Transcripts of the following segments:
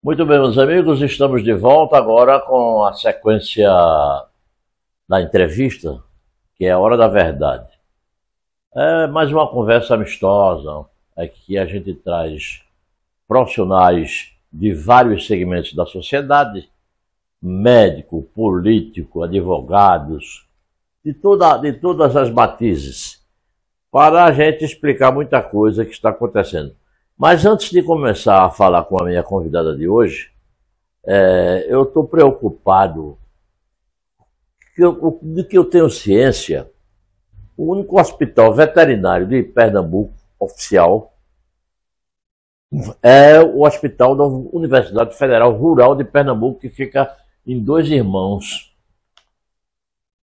Muito bem, meus amigos, estamos de volta agora com a sequência da entrevista, que é a Hora da Verdade. É mais uma conversa amistosa, que a gente traz profissionais de vários segmentos da sociedade, médico, político, advogados, de todas as matizes, para a gente explicar muita coisa que está acontecendo. Mas antes de começar a falar com a minha convidada de hoje, eu estou preocupado de que eu tenho ciência. O único hospital veterinário de Pernambuco oficial é o Hospital da Universidade Federal Rural de Pernambuco, que fica em Dois Irmãos.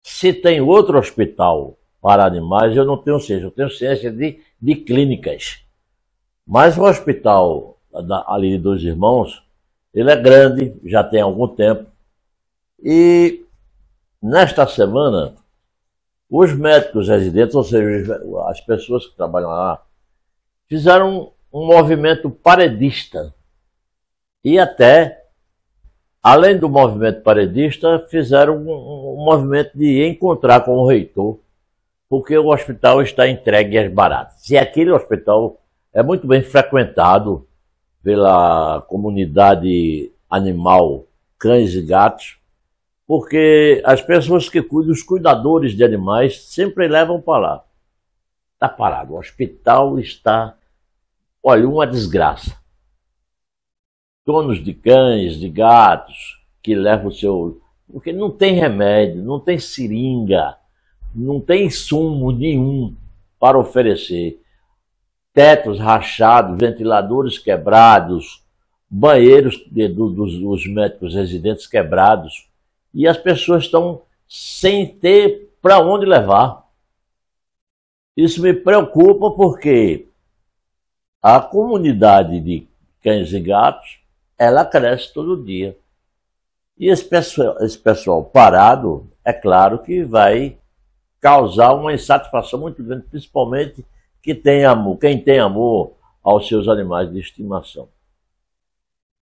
Se tem outro hospital para animais, eu não tenho ciência. Eu tenho ciência de clínicas. Mas o hospital ali de Dois Irmãos, ele é grande, já tem algum tempo. E nesta semana, os médicos residentes, ou seja, as pessoas que trabalham lá, fizeram um movimento paredista. E até, além do movimento paredista, fizeram um movimento de encontrar com o reitor, porque o hospital está entregue às baratas. E aquele hospital é muito bem frequentado pela comunidade animal, cães e gatos, porque as pessoas que cuidam, os cuidadores de animais, sempre levam para lá. Está parado, o hospital está, olha, uma desgraça. Donos de cães, de gatos, que levam o seu... Porque não tem remédio, não tem seringa, não tem insumo nenhum para oferecer. Tetos rachados, ventiladores quebrados, banheiros dos médicos residentes quebrados, e as pessoas estão sem ter para onde levar. Isso me preocupa porque a comunidade de cães e gatos, ela cresce todo dia. E esse pessoal parado, é claro que vai causar uma insatisfação muito grande, principalmente quem tem amor aos seus animais de estimação.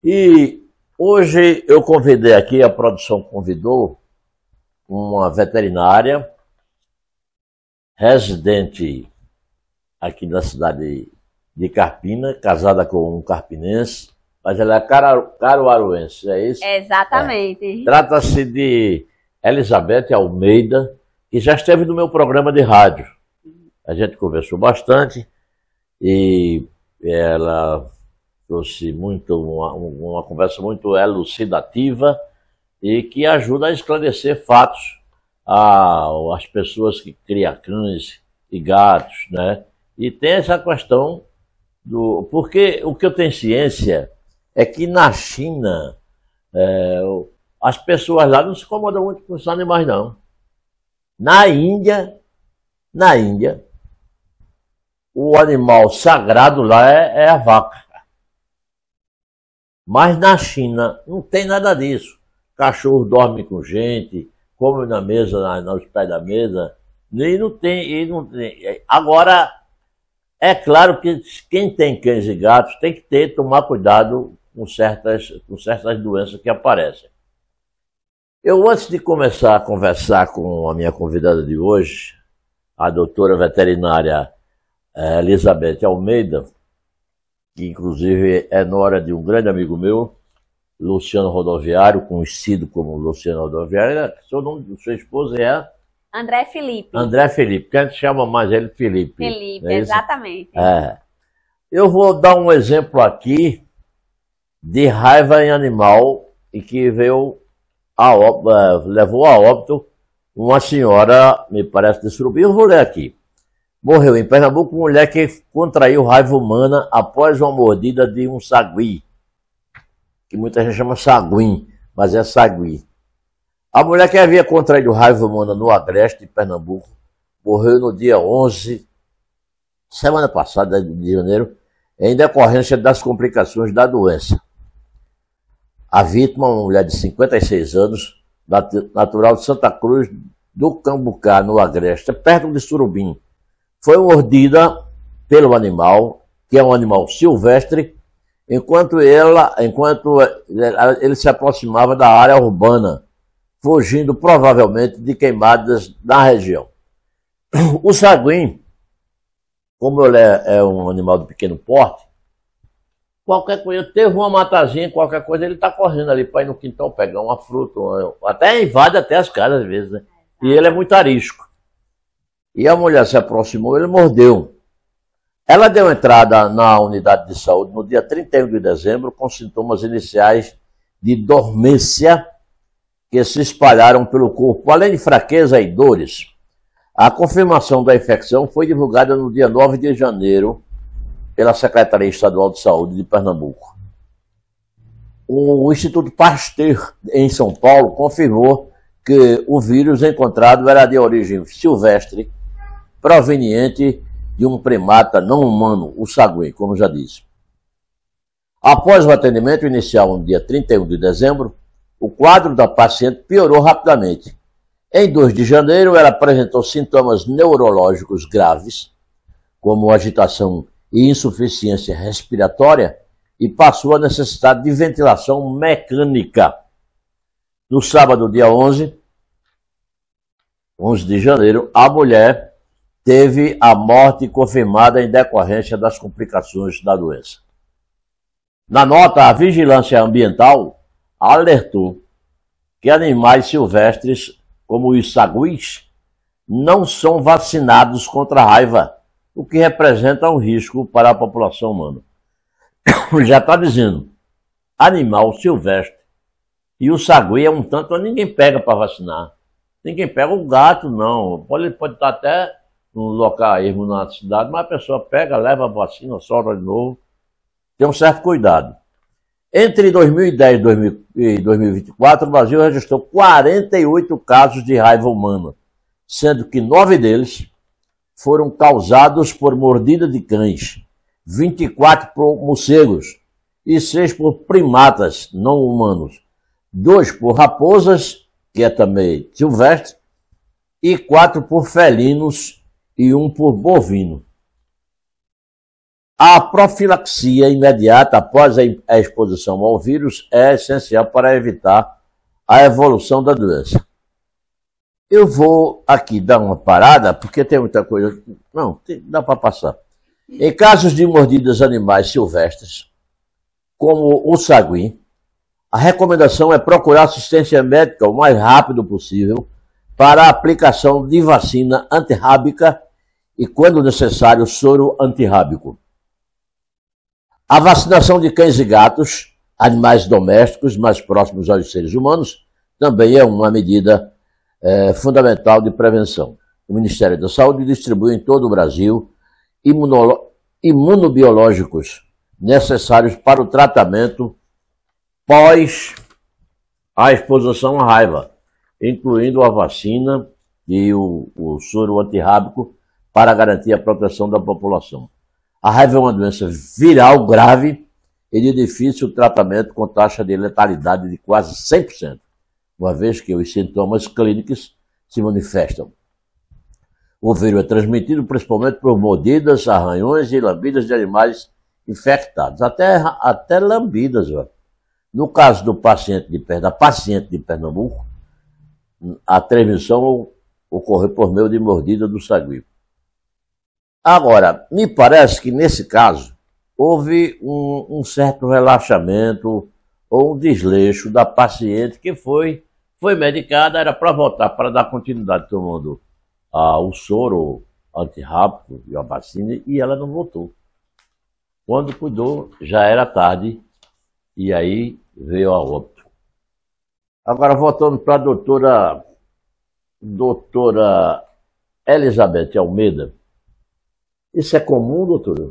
E hoje eu convidei aqui, a produção convidou, uma veterinária residente aqui na cidade de Carpina, casada com um carpinense, mas ela é caruaruense, é isso? Exatamente. Trata-se de Elizabeth Almeida, que já esteve no meu programa de rádio. A gente conversou bastante e ela trouxe uma conversa muito elucidativa e que ajuda a esclarecer fatos às pessoas que criam cães e gatos, né? E tem essa questão porque o que eu tenho ciência é que na China as pessoas lá não se incomodam muito com os animais, não. Na Índia, o animal sagrado lá é a vaca. Mas na China não tem nada disso. Cachorro dorme com gente, come na mesa, nos pés da mesa. E não tem. Agora, é claro que quem tem cães e gatos tem que tomar cuidado com certas doenças que aparecem. Eu, antes de começar a conversar com a minha convidada de hoje, a doutora veterinária Elizabeth Almeida, que inclusive é nora de um grande amigo meu, Luciano Rodoviário, conhecido como Luciano Rodoviário. O nome da sua esposa é André Felipe. André Felipe, que a gente chama mais ele Felipe. Felipe, exatamente. Eu vou dar um exemplo aqui de raiva em animal e que levou a óbito uma senhora, me parece, de Surubim. Eu vou ler aqui. Morreu em Pernambuco mulher que contraiu raiva humana após uma mordida de um sagui, que muita gente chama saguim, mas é sagui. A mulher que havia contraído raiva humana no Agreste de Pernambuco morreu no dia 11, semana passada, de janeiro, em decorrência das complicações da doença. A vítima, uma mulher de 56 anos, natural de Santa Cruz do Cambucá, no Agreste, perto de Surubim, foi mordida pelo animal, que é um animal silvestre, enquanto ele se aproximava da área urbana, fugindo provavelmente de queimadas na região. O saguim, como ele é um animal de pequeno porte, qualquer coisa, teve uma matazinha, qualquer coisa, ele está correndo ali para ir no quintal pegar uma fruta, até invade até as casas às vezes, né? E ele é muito arisco. E a mulher se aproximou, ele mordeu. Ela deu entrada na unidade de saúde no dia 31 de dezembro com sintomas iniciais de dormência que se espalharam pelo corpo, além de fraqueza e dores. A confirmação da infecção foi divulgada no dia 9 de janeiro pela Secretaria Estadual de Saúde de Pernambuco. O Instituto Pasteur, em São Paulo, confirmou que o vírus encontrado era de origem silvestre, proveniente de um primata não humano, o saguim, como já disse. Após o atendimento inicial no dia 31 de dezembro, o quadro da paciente piorou rapidamente. Em 2 de janeiro, ela apresentou sintomas neurológicos graves, como agitação e insuficiência respiratória, e passou a necessidade de ventilação mecânica. No sábado, dia 11 de janeiro, a mulher teve a morte confirmada em decorrência das complicações da doença. Na nota, a Vigilância Ambiental alertou que animais silvestres, como os saguis, não são vacinados contra a raiva, o que representa um risco para a população humana. Já está dizendo, animal silvestre. E o sagui é um tanto, ninguém pega para vacinar. Ninguém pega o gato, não. Pode estar até num local ermo na cidade, mas a pessoa pega, leva a vacina, solta de novo. Tem um certo cuidado. Entre 2010 e 2024, o Brasil registrou 48 casos de raiva humana, sendo que 9 deles foram causados por mordida de cães, 24 por morcegos e 6 por primatas não humanos, 2 por raposas, que é também silvestre, e 4 por felinos e 1 por bovino. A profilaxia imediata após a exposição ao vírus é essencial para evitar a evolução da doença. Eu vou aqui dar uma parada, porque tem muita coisa. Não, dá para passar. Em casos de mordidas animais silvestres, como o saguim, a recomendação é procurar assistência médica o mais rápido possível para a aplicação de vacina antirrábica e, quando necessário, soro antirrábico. A vacinação de cães e gatos, animais domésticos mais próximos aos seres humanos, também é uma medida fundamental de prevenção. O Ministério da Saúde distribui em todo o Brasil imunobiológicos necessários para o tratamento pós a exposição à raiva, incluindo a vacina e o soro antirrábico para garantir a proteção da população. A raiva é uma doença viral grave e de difícil tratamento com taxa de letalidade de quase 100%, uma vez que os sintomas clínicos se manifestam. O vírus é transmitido principalmente por mordidas, arranhões e lambidas de animais infectados, até lambidas. Ó. No caso da paciente de Pernambuco, a transmissão ocorreu por meio de mordida do saguio. Agora, me parece que nesse caso houve um certo relaxamento ou um desleixo da paciente que foi medicada, era para voltar, para dar continuidade tomando o soro antirrábico e a vacina, e ela não voltou. Quando cuidou, já era tarde, e aí veio a óbito. Agora, voltando para a doutora Elizabeth Almeida. Isso é comum, doutora?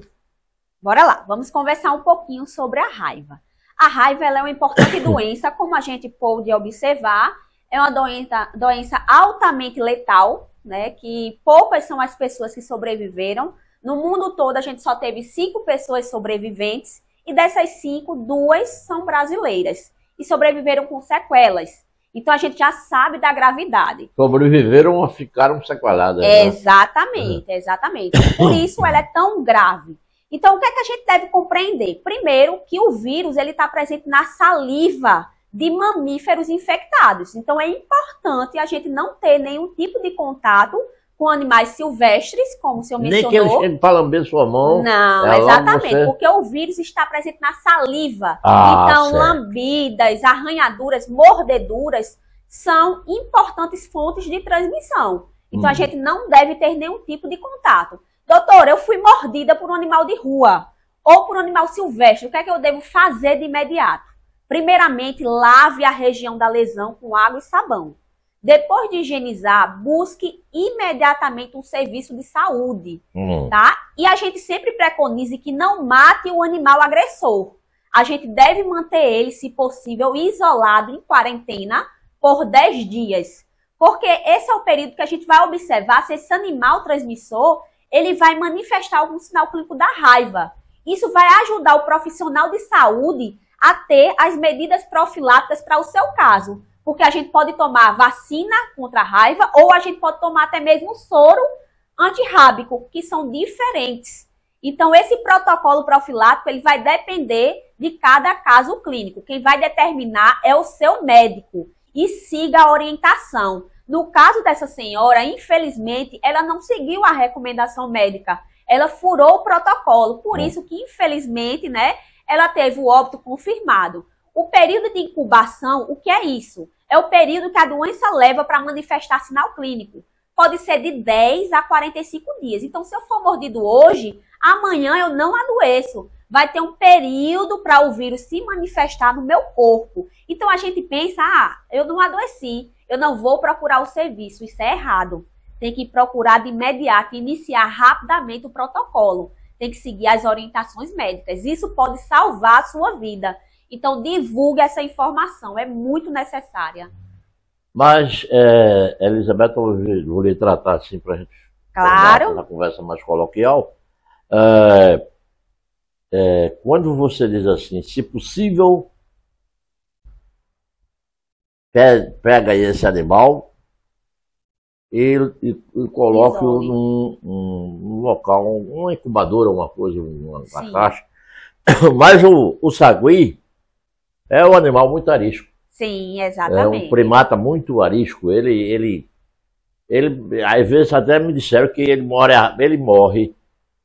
Bora lá, vamos conversar um pouquinho sobre a raiva. A raiva ela é uma importante doença, como a gente pôde observar, é uma doença altamente letal, né, que poucas são as pessoas que sobreviveram. No mundo todo, a gente só teve 5 pessoas sobreviventes, e dessas 5, 2 são brasileiras. e sobreviveram com sequelas. Então, a gente já sabe da gravidade. Sobreviveram ou ficaram sequeladas. Né? Exatamente. Por isso, ela é tão grave. Então, o que é que a gente deve compreender? Primeiro, que o vírus está presente na saliva de mamíferos infectados. Então, é importante a gente não ter nenhum tipo de contato com animais silvestres, como o senhor mencionou. Nem que ele chegue para lamber sua mão. Não, exatamente, porque o vírus está presente na saliva. Então, certo. lambidas, arranhaduras, mordeduras são importantes fontes de transmissão. Então, a gente não deve ter nenhum tipo de contato. Doutor, eu fui mordida por um animal de rua ou por um animal silvestre. O que é que eu devo fazer de imediato? Primeiramente, lave a região da lesão com água e sabão. Depois de higienizar, busque imediatamente um serviço de saúde, tá? E a gente sempre preconiza que não mate o animal agressor. A gente deve manter ele, se possível, isolado em quarentena por 10 dias. Porque esse é o período que a gente vai observar se esse animal transmissor, ele vai manifestar algum sinal clínico da raiva. Isso vai ajudar o profissional de saúde a ter as medidas profiláticas para o seu caso. Porque a gente pode tomar vacina contra a raiva ou a gente pode tomar até mesmo soro antirrábico, que são diferentes. Então, esse protocolo profilático ele vai depender de cada caso clínico. Quem vai determinar é o seu médico. E siga a orientação. No caso dessa senhora, infelizmente, ela não seguiu a recomendação médica. Ela furou o protocolo. Por isso que, infelizmente, né, ela teve o óbito confirmado. O período de incubação, o que é isso? É o período que a doença leva para manifestar sinal clínico. Pode ser de 10 a 45 dias. Então, se eu for mordido hoje, amanhã eu não adoeço. Vai ter um período para o vírus se manifestar no meu corpo. Então, a gente pensa, eu não adoeci, eu não vou procurar o serviço. Isso é errado. Tem que procurar de imediato, iniciar rapidamente o protocolo. Tem que seguir as orientações médicas. Isso pode salvar a sua vida. Então, divulgue essa informação, é muito necessária. Mas, Elizabeth, eu vou lhe tratar assim para a gente na conversa mais coloquial. Quando você diz assim, se possível, pega esse animal e coloque-o num local, uma incubadora, uma coisa, uma caixa. Mas o sagui é um animal muito arisco. Sim, exatamente. É um primata muito arisco. Ele às vezes até me disseram que ele morre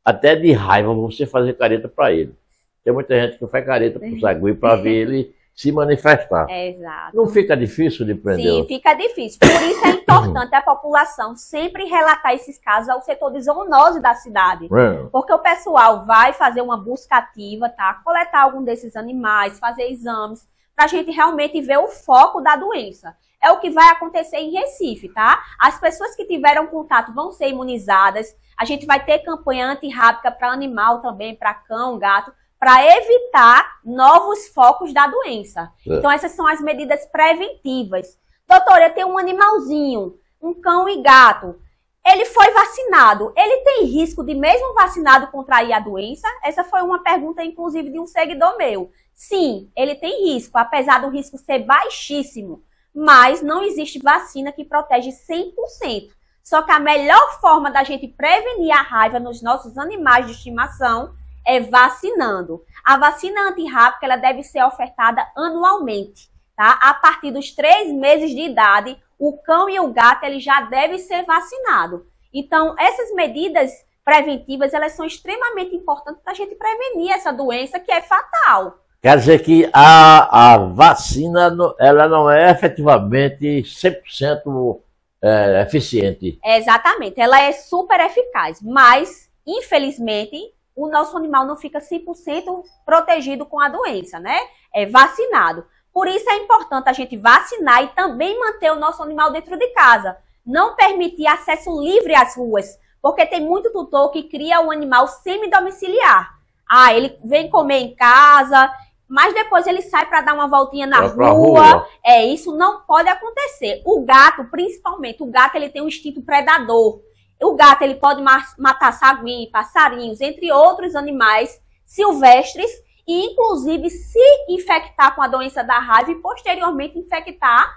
até de raiva você fazer careta para ele. Tem muita gente que faz careta para o sagui para ver ele se manifestar. Exato. Não fica difícil de prender? Sim, fica difícil. Por isso é importante a população sempre relatar esses casos ao setor de zoonose da cidade. Porque o pessoal vai fazer uma busca ativa, tá? Coletar algum desses animais, fazer exames, para a gente realmente ver o foco da doença. É o que vai acontecer em Recife, tá? As pessoas que tiveram contato vão ser imunizadas. A gente vai ter campanha antirrábica para animal também, para cão, gato, para evitar novos focos da doença. Então, essas são as medidas preventivas. Doutora, eu tenho um animalzinho, um cão e gato. Ele foi vacinado. Ele tem risco de, mesmo vacinado, contrair a doença? Essa foi uma pergunta, inclusive, de um seguidor meu. Sim, ele tem risco, apesar do risco ser baixíssimo. Mas não existe vacina que protege 100%. Só que a melhor forma da gente prevenir a raiva nos nossos animais de estimação é vacinando. A vacina antirrábica ela deve ser ofertada anualmente, tá? A partir dos 3 meses de idade, o cão e o gato ele já devem ser vacinados. Então, essas medidas preventivas elas são extremamente importantes para a gente prevenir essa doença que é fatal. Quer dizer que a vacina ela não é efetivamente 100% eficiente. Exatamente, ela é super eficaz, mas, infelizmente, o nosso animal não fica 100% protegido com a doença, né? É vacinado. Por isso é importante a gente vacinar e também manter o nosso animal dentro de casa. Não permitir acesso livre às ruas, porque tem muito tutor que cria um animal semidomiciliar. Ele vem comer em casa, mas depois ele sai para dar uma voltinha na rua. Isso não pode acontecer. O gato, principalmente, o gato ele tem um instinto predador. O gato ele pode matar sagui, passarinhos, entre outros animais silvestres. e, inclusive, se infectar com a doença da raiva e, posteriormente, infectar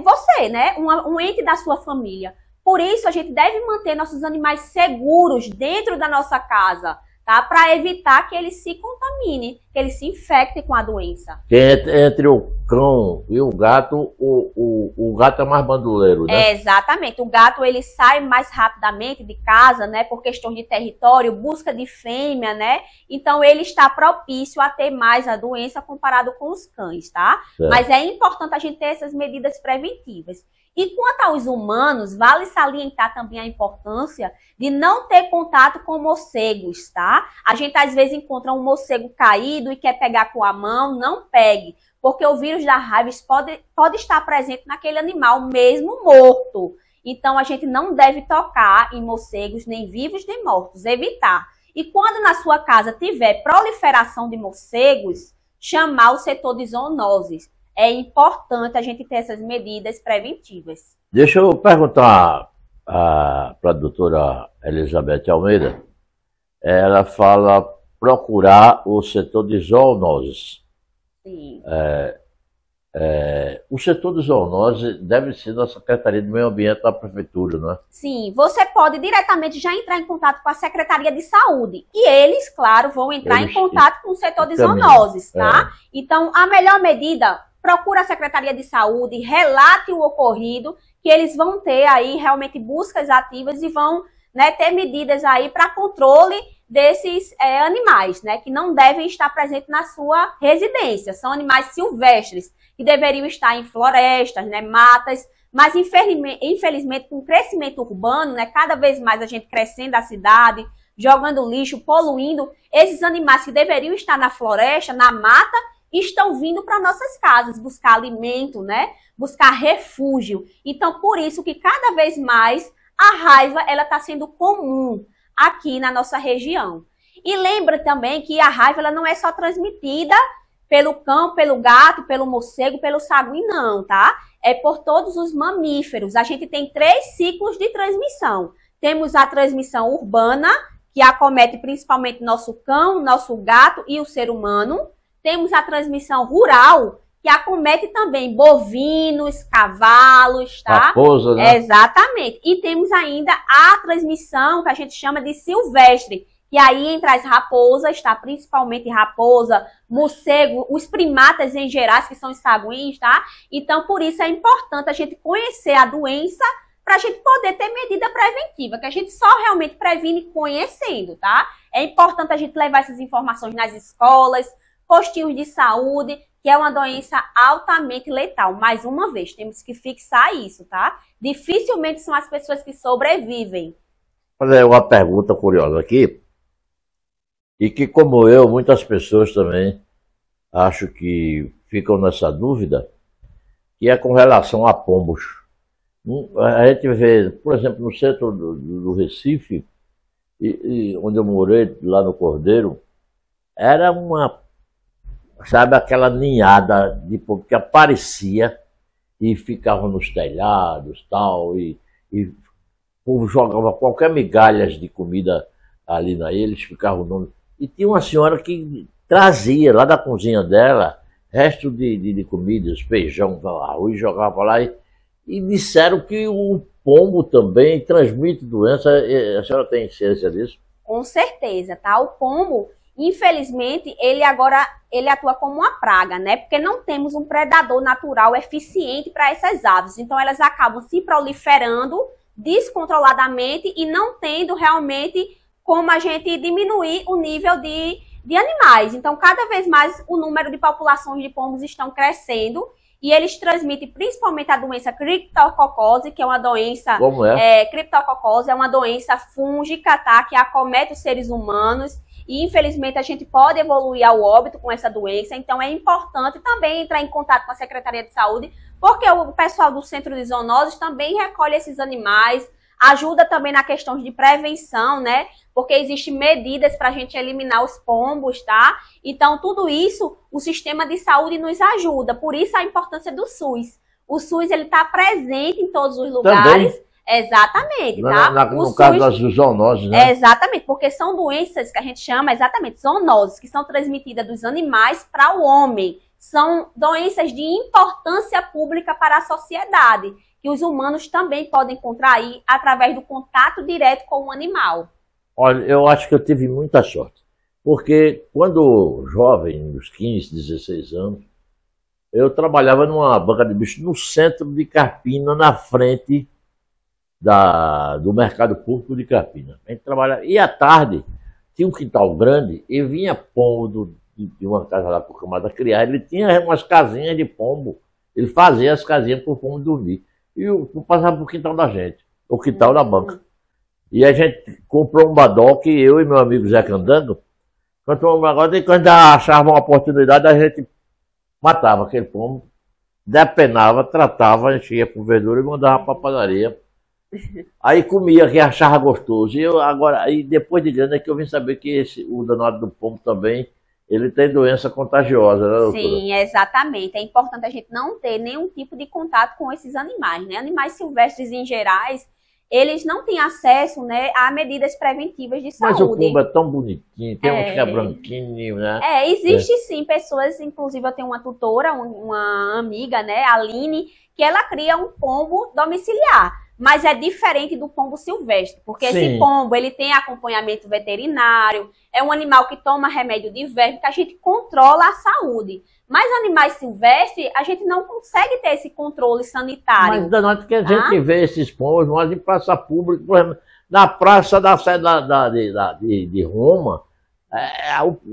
você, né? Um ente da sua família. Por isso, a gente deve manter nossos animais seguros dentro da nossa casa, tá? Para evitar que eles se contaminem, que eles se infectem com a doença. Entre o cão e o gato, o gato é mais bandoleiro, né? Exatamente. O gato, ele sai mais rapidamente de casa, né? Por questões de território, busca de fêmea, né? Então, ele está propício a ter mais a doença comparado com os cães, tá? Certo. Mas é importante a gente ter essas medidas preventivas. E quanto aos humanos, vale salientar também a importância de não ter contato com morcegos, tá? A gente às vezes encontra um morcego caído e quer pegar com a mão, não pegue, porque o vírus da raiva pode estar presente naquele animal mesmo morto. Então a gente não deve tocar em morcegos, nem vivos nem mortos, evitar. E quando na sua casa tiver proliferação de morcegos, chamar o setor de zoonoses. É importante a gente ter essas medidas preventivas. Deixa eu perguntar para a doutora Elizabeth Almeida. Ela fala procurar o setor de zoonoses. Sim. O setor de zoonoses deve ser da Secretaria do Meio Ambiente da Prefeitura, não é? Sim, você pode diretamente já entrar em contato com a Secretaria de Saúde. E eles, claro, vão entrar em contato com o setor de zoonoses, tá? Então, a melhor medida... Procura a Secretaria de Saúde, relate o ocorrido, que eles vão ter aí realmente buscas ativas e vão, né, ter medidas aí para controle desses animais, né, que não devem estar presentes na sua residência. São animais silvestres, que deveriam estar em florestas, né, matas, mas infelizmente com o crescimento urbano, né, cada vez mais a gente crescendo a cidade, jogando lixo, poluindo, esses animais que deveriam estar na floresta, na mata, estão vindo para nossas casas buscar alimento, né? Buscar refúgio. Então, por isso que cada vez mais a raiva ela está sendo comum aqui na nossa região. E lembra também que a raiva ela não é só transmitida pelo cão, pelo gato, pelo morcego, pelo sagui, não, tá? É por todos os mamíferos. A gente tem 3 ciclos de transmissão. Temos a transmissão urbana, que acomete principalmente nosso cão, nosso gato e o ser humano. Temos a transmissão rural, que acomete também bovinos, cavalos, tá? Raposa, né? Exatamente. E temos ainda a transmissão que a gente chama de silvestre, que aí entre as raposas, tá? Principalmente raposa, morcego, os primatas em geral, que são os saguins, tá? Então, por isso é importante a gente conhecer a doença para a gente poder ter medida preventiva, que a gente só realmente previne conhecendo, tá? É importante a gente levar essas informações nas escolas, postinhos de saúde, que é uma doença altamente letal. Mais uma vez, temos que fixar isso, tá? Dificilmente são as pessoas que sobrevivem. Vou fazer uma pergunta curiosa aqui, e que, como eu, muitas pessoas também acho que ficam nessa dúvida, que é com relação a pombos. A gente vê, por exemplo, no centro do Recife, onde eu morei, lá no Cordeiro, era sabe, aquela ninhada de pombo que aparecia e ficava nos telhados tal, e o povo jogava qualquer migalhas de comida ali na eles ficavam... E tinha uma senhora que trazia lá da cozinha dela resto de comidas, feijão, arroz, jogava lá e disseram que o pombo também transmite doença. A senhora tem ciência disso? Com certeza, tá? O pombo, infelizmente, ele atua como uma praga, né? Porque não temos um predador natural eficiente para essas aves. Então, elas acabam se proliferando descontroladamente e não tendo realmente como a gente diminuir o nível de animais. Então, cada vez mais o número de populações de pombos estão crescendo e eles transmitem principalmente a doença criptococose, que é uma doença... Como é? Criptococose é uma doença fúngica, tá? Que acomete os seres humanos e, infelizmente, a gente pode evoluir ao óbito com essa doença. Então, é importante também entrar em contato com a Secretaria de Saúde, porque o pessoal do Centro de Zoonoses também recolhe esses animais, ajuda também na questão de prevenção, né? Porque existem medidas para a gente eliminar os pombos, tá? Então, tudo isso, o sistema de saúde nos ajuda. Por isso, a importância do SUS. O SUS, ele está presente em todos os lugares. Também. Exatamente, tá? No caso das zoonoses, né? Exatamente, porque são doenças que a gente chama exatamente zoonoses, que são transmitidas dos animais para o homem. São doenças de importância pública para a sociedade, que os humanos também podem contrair através do contato direto com o animal. Olha, eu acho que eu tive muita sorte, porque quando jovem, uns 15, 16 anos, eu trabalhava numa banca de bichos no centro de Carpina, na frente do mercado público de Carpina. A gente trabalhava, e à tarde tinha um quintal grande e vinha pombo de uma casa lá por camada criar. Ele tinha umas casinhas de pombo, ele fazia as casinhas para o pombo dormir. E eu passava por quintal da gente, o quintal da banca. E a gente comprou um badoque, eu e meu amigo Zé Candango, comprou um negócio, e quando achava uma oportunidade, a gente matava aquele pombo, depenava, tratava, enchia com verdura e mandava para a padaria. Aí comia, que achava gostoso. E depois de grande é que eu vim saber que o danado do pombo também, ele tem doença contagiosa, né, doutora? Sim, exatamente. É importante a gente não ter nenhum tipo de contato com esses animais, né? Animais silvestres em gerais, eles não têm acesso, né, a medidas preventivas de saúde. Mas o pombo é tão bonitinho, tem uns que é branquinho, né? Existe sim pessoas, inclusive eu tenho uma tutora, uma amiga, né, a Aline, que ela cria um pombo domiciliar. Mas é diferente do pombo silvestre, porque Sim. Esse pombo, ele tem acompanhamento veterinário, é um animal que toma remédio de verme, que a gente controla a saúde. Mas animais silvestres, a gente não consegue ter esse controle sanitário. Mas danado que a gente vê esses pombos, nós em praça pública, por exemplo, na praça de Roma,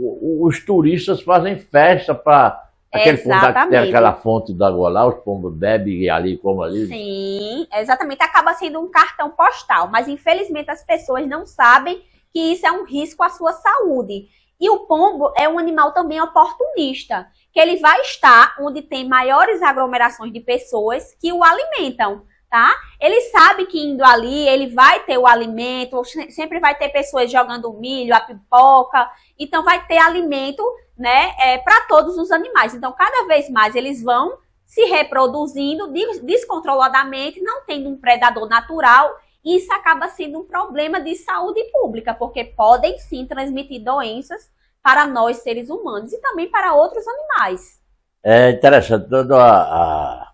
os turistas fazem festa para... Aquele pombo tem aquela fonte d'água lá, os pombos bebem ali, como ali. Sim, exatamente. Acaba sendo um cartão postal, mas infelizmente as pessoas não sabem que isso é um risco à sua saúde. E o pombo é um animal também oportunista, que ele vai estar onde tem maiores aglomerações de pessoas que o alimentam, tá? Ele sabe que indo ali, ele vai ter o alimento, sempre vai ter pessoas jogando milho, a pipoca, então vai ter alimento, né, para todos os animais. Então, cada vez mais eles vão se reproduzindo descontroladamente, não tendo um predador natural, e isso acaba sendo um problema de saúde pública, porque podem sim transmitir doenças para nós, seres humanos, e também para outros animais. É interessante, toda a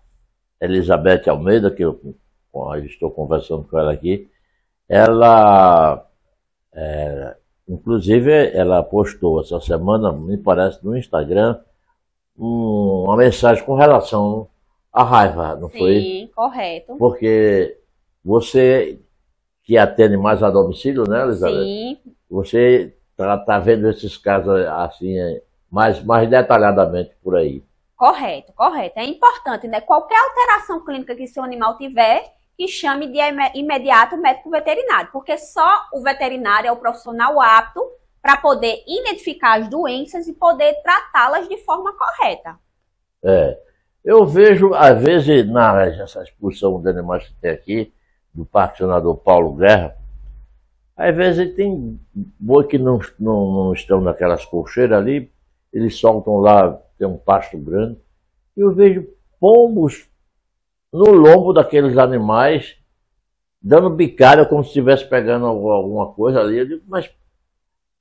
Elizabeth Almeida, que eu estou conversando com ela aqui, ela... inclusive, ela postou essa semana, me parece, no Instagram, uma mensagem com relação à raiva, não foi? Sim, correto. Porque você que atende mais a domicílio, né, Elizabeth? Sim. Você tá vendo esses casos assim, mais detalhadamente por aí. Correto, correto. É importante, né? Qualquer alteração clínica que seu animal tiver, que chame de imediato o médico veterinário, porque só o veterinário é o profissional apto para poder identificar as doenças e poder tratá-las de forma correta. Eu vejo, às vezes, nessa exposição de animais que tem aqui, do Parque Senador Paulo Guerra, às vezes tem boi que não estão naquelas colcheiras ali, eles soltam lá, tem um pasto grande, e eu vejo pombos no lombo daqueles animais, dando bicada como se estivesse pegando alguma coisa ali. Eu digo, mas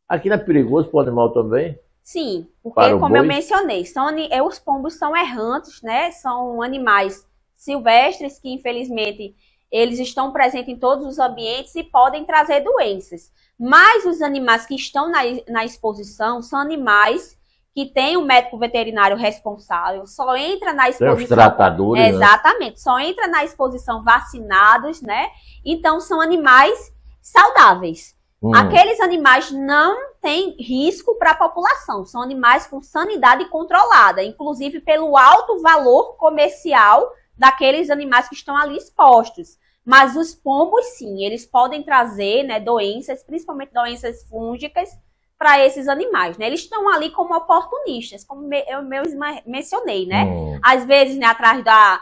aqui não é perigoso para o animal também? Sim, porque como eu mencionei, os pombos são errantes, né? São animais silvestres que infelizmente eles estão presentes em todos os ambientes e podem trazer doenças. Mas os animais que estão na exposição são animais que tem um médico veterinário responsável, só entra na exposição... Tem os tratadores, exatamente, né? Só entra na exposição vacinados, né? Então, são animais saudáveis. Aqueles animais não têm risco para a população, são animais com sanidade controlada, inclusive pelo alto valor comercial daqueles animais que estão ali expostos. Mas os pombos, sim, eles podem trazer, né, doenças, principalmente doenças fúngicas, para esses animais, né? Eles estão ali como oportunistas, como eu mesmo mencionei, né? Às vezes, né, atrás da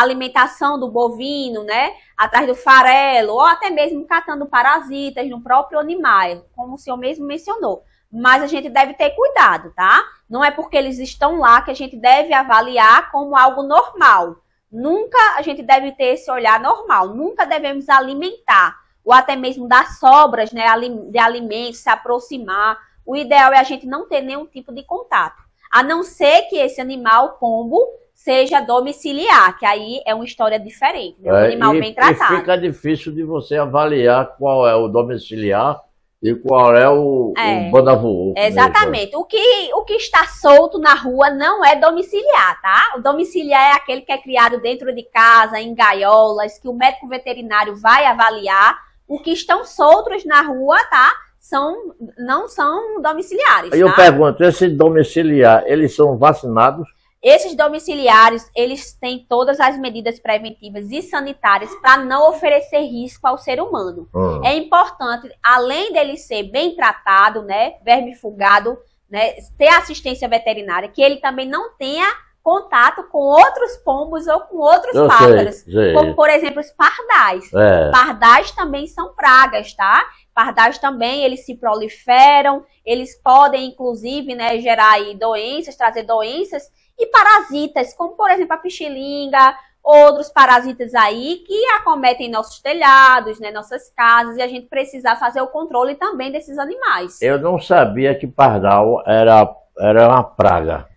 alimentação do bovino, né? Atrás do farelo, ou até mesmo catando parasitas no próprio animal, como o senhor mesmo mencionou. Mas a gente deve ter cuidado, tá? Não é porque eles estão lá que a gente deve avaliar como algo normal. nunca a gente deve ter esse olhar normal, nunca devemos alimentar, ou até mesmo dar sobras, né, de alimentos, se aproximar. O ideal é a gente não ter nenhum tipo de contato, a não ser que esse animal, pombo, seja domiciliar, que aí é uma história diferente, né? Um animal bem tratado. E fica difícil de você avaliar qual é o domiciliar e qual é o banda-voou. Exatamente. O que está solto na rua não é domiciliar, tá? O domiciliar é aquele que é criado dentro de casa, em gaiolas, que o médico veterinário vai avaliar. O que estão soltos na rua, tá? Não são domiciliares. Aí eu pergunto, esses domiciliar, eles são vacinados? Esses domiciliares, eles têm todas as medidas preventivas e sanitárias para não oferecer risco ao ser humano. É importante, além dele ser bem tratado, né, vermifugado, né, ter assistência veterinária, que ele também não tenha contato com outros pombos ou com outros pássaros, como, por exemplo, os pardais. Pardais também são pragas, tá? Pardais também, eles se proliferam, eles podem, inclusive, né, gerar aí doenças, trazer doenças e parasitas, como, por exemplo, a pichilinga, outros parasitas aí que acometem nossos telhados, né, nossas casas, e a gente precisa fazer o controle também desses animais. Eu não sabia que pardal era uma praga.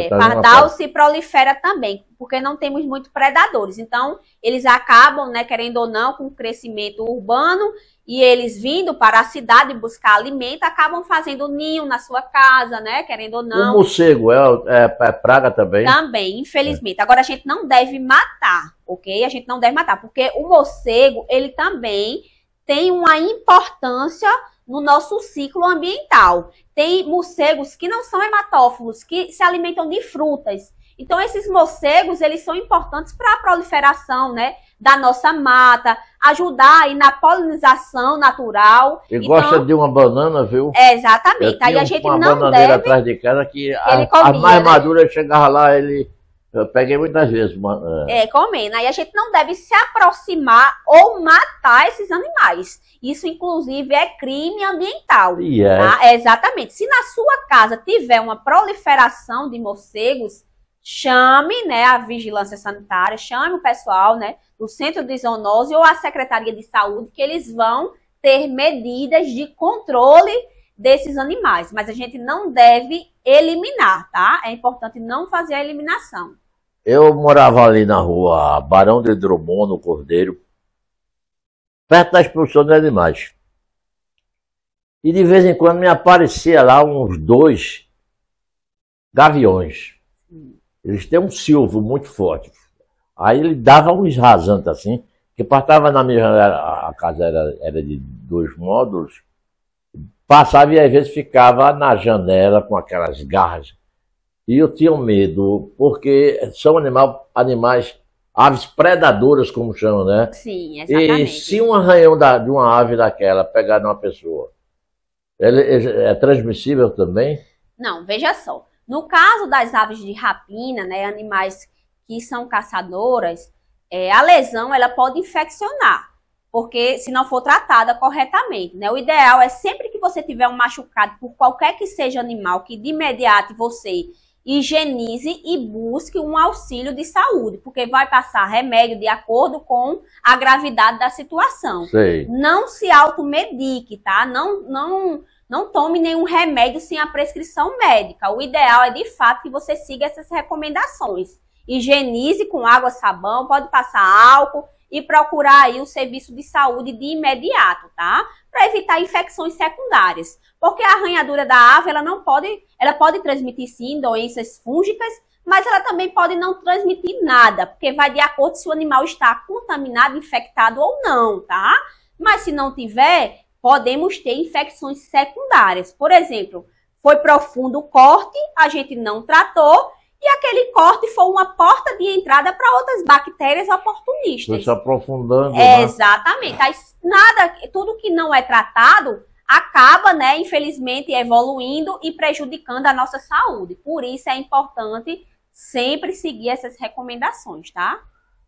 Pardal se prolifera também, porque não temos muito predadores. Então, eles acabam, né, querendo ou não, com o crescimento urbano, e eles vindo para a cidade buscar alimento, acabam fazendo ninho na sua casa, né, querendo ou não. O morcego é praga também? Também, infelizmente. Agora, a gente não deve matar, ok? A gente não deve matar, porque o morcego, ele também tem uma importância no nosso ciclo ambiental. Tem morcegos que não são hematófilos, que se alimentam de frutas. Então, esses morcegos, eles são importantes para a proliferação, né, da nossa mata, ajudar aí na polinização natural. E gosta de uma banana, viu? Exatamente. Aí a gente não deve... uma bananeira atrás de casa que a mais madura chegava lá, eu peguei muitas vezes. Comendo. Aí a gente não deve se aproximar ou matar esses animais. Isso, inclusive, é crime ambiental. Tá? Exatamente. Se na sua casa tiver uma proliferação de morcegos, chame, né, a vigilância sanitária, chame o pessoal, né, do Centro de Zoonose ou a Secretaria de Saúde, que eles vão ter medidas de controle desses animais. Mas a gente não deve eliminar, tá? É importante não fazer a eliminação. Eu morava ali na rua Barão de Drummond, no Cordeiro, perto da expulsão de animais. E de vez em quando me aparecia lá uns 2 gaviões. Eles têm um silvo muito forte. Aí ele dava uns rasantes assim, que passava na minha janela, a casa era de 2 módulos, passava e às vezes ficava na janela com aquelas garras. E eu tinha medo, porque são animais, aves predadoras, como chamam, né? Sim, exatamente. E se um arranhão de uma ave daquela pegar numa pessoa, ele é transmissível também? Não, veja só. No caso das aves de rapina, né, animais que são caçadoras, a lesão ela pode infeccionar, porque se não for tratada corretamente, né? O ideal é sempre que você tiver um machucado por qualquer que seja animal, que de imediato você higienize e busque um auxílio de saúde, porque vai passar remédio de acordo com a gravidade da situação. Sei. Não se automedique, tá? Não tome nenhum remédio sem a prescrição médica. O ideal é, de fato, que você siga essas recomendações. Higienize com água, sabão, pode passar álcool e procurar aí o serviço de saúde de imediato, tá? Para evitar infecções secundárias. Porque a arranhadura da ave, ela pode transmitir, sim, doenças fúngicas, mas ela também pode não transmitir nada, porque vai de acordo se o animal está contaminado, infectado ou não, tá? Mas se não tiver, podemos ter infecções secundárias. Por exemplo, foi profundo o corte, a gente não tratou, e aquele corte foi uma porta de entrada para outras bactérias oportunistas. Foi se aprofundando, né? Exatamente. Tudo que não é tratado acaba, né, infelizmente, evoluindo e prejudicando a nossa saúde. Por isso é importante sempre seguir essas recomendações, tá?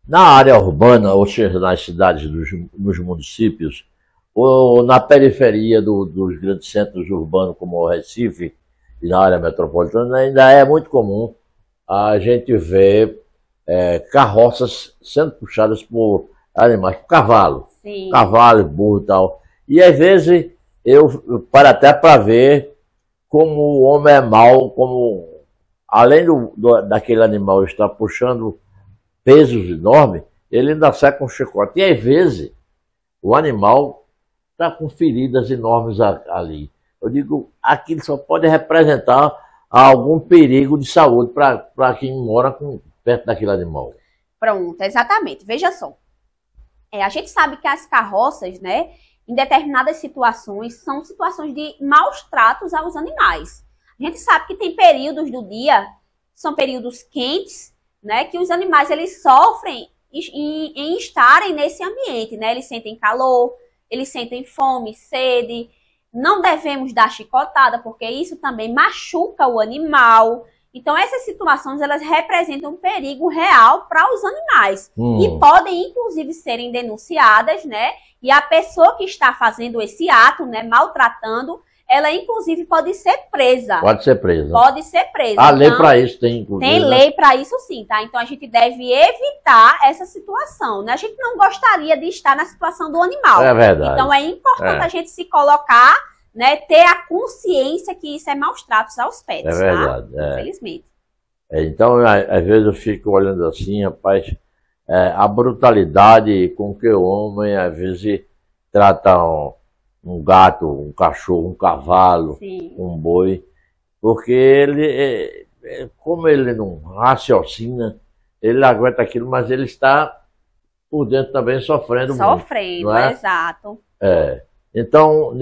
Na área urbana, ou seja, nas cidades, nos municípios, ou na periferia dos grandes centros urbanos, como o Recife, e na área metropolitana, ainda é muito comum a gente ver carroças sendo puxadas por animais, por cavalo. Sim. Cavalo, burro e tal. E às vezes eu paro até para ver como o homem é mau, como além daquele animal estar puxando pesos enormes, ele ainda sai com chicote. E às vezes o animal está com feridas enormes ali. Eu digo, aquilo só pode representar algum perigo de saúde para quem mora perto daquele animal. Pronto, exatamente. Veja só. A gente sabe que as carroças, né, em determinadas situações, são situações de maus tratos aos animais. A gente sabe que tem períodos do dia, são períodos quentes, né, que os animais eles sofrem em estarem nesse ambiente, né? Eles sentem calor, eles sentem fome, sede. Não devemos dar chicotada, porque isso também machuca o animal. Então, essas situações, elas representam um perigo real para os animais. E podem, inclusive, serem denunciadas, né? E a pessoa que está fazendo esse ato, né, maltratando, ela, inclusive, pode ser presa. Pode ser presa. Pode ser presa. A lei para isso tem, inclusive. Tem lei para isso, sim, tá? Então, a gente deve evitar essa situação, né? A gente não gostaria de estar na situação do animal. É verdade. Então, é importante a gente se colocar, né, ter a consciência que isso é maus tratos aos pets, é verdade, tá? Infelizmente. Então, às vezes eu fico olhando assim, rapaz, a brutalidade com que o homem, às vezes, trata um gato, um cachorro, um cavalo, sim, um boi, porque ele, como ele não raciocina, ele aguenta aquilo, mas ele está por dentro também sofrendo muito. Sofrendo, exato. Então,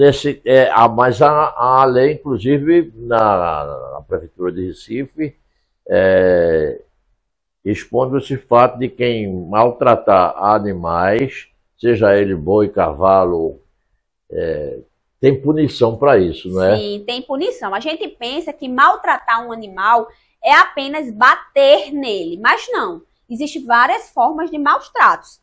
mas a lei, inclusive, na Prefeitura de Recife, expondo esse fato de quem maltratar animais, seja ele boi, cavalo, tem punição para isso, não é? Sim, tem punição. A gente pensa que maltratar um animal é apenas bater nele, mas não. Existem várias formas de maus tratos.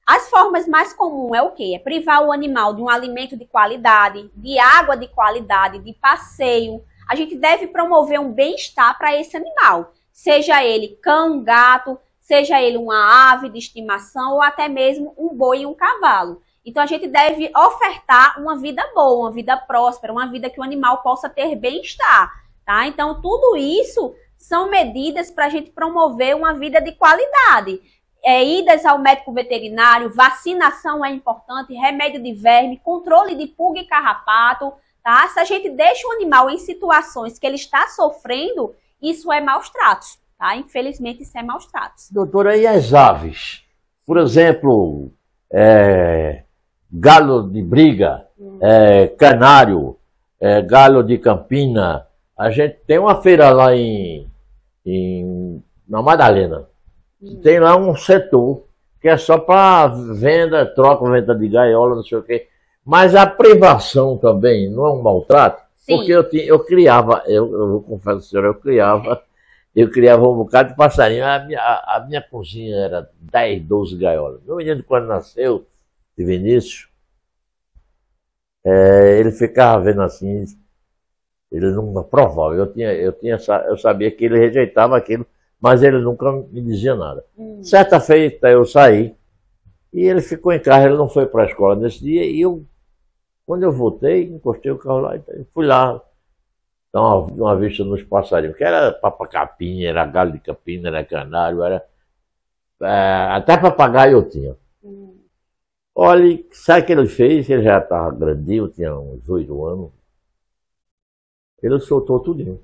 As formas mais comuns é o quê? É privar o animal de um alimento de qualidade, de água de qualidade, de passeio. A gente deve promover um bem-estar para esse animal. Seja ele cão, gato, seja ele uma ave de estimação ou até mesmo um boi e um cavalo. Então a gente deve ofertar uma vida boa, uma vida próspera, uma vida que o animal possa ter bem-estar, tá? Então tudo isso são medidas para a gente promover uma vida de qualidade. Idas ao médico veterinário, vacinação é importante, remédio de verme, controle de pulga e carrapato, tá? Se a gente deixa o animal em situações que ele está sofrendo, isso é maus tratos, tá? Infelizmente, isso é maus tratos. Doutora, e as aves? Por exemplo, galo de briga, canário, galo de Campina. A gente tem uma feira lá na Madalena. Tem lá um setor que é só para venda, troca, venda de gaiola, não sei o quê. Mas a privação também não é um maltrato? Sim. Porque eu criava, eu vou confessar, senhora, eu criava um bocado de passarinho. A minha cozinha era 10, 12 gaiolas. Meu menino, quando nasceu, de Vinícius, ele ficava vendo assim, ele não aprovava. Eu sabia que ele rejeitava aquilo, mas ele nunca me dizia nada. Certa feita eu saí e ele ficou em casa, ele não foi para a escola nesse dia. E quando eu voltei, encostei o carro lá e fui lá dar uma vista nos passarinhos, que era papacapinha, era galho de Campina, era canário, era até papagaio eu tinha. Olha, sabe o que ele fez? Ele já estava grandinho, tinha uns 8 anos. Ele soltou tudinho.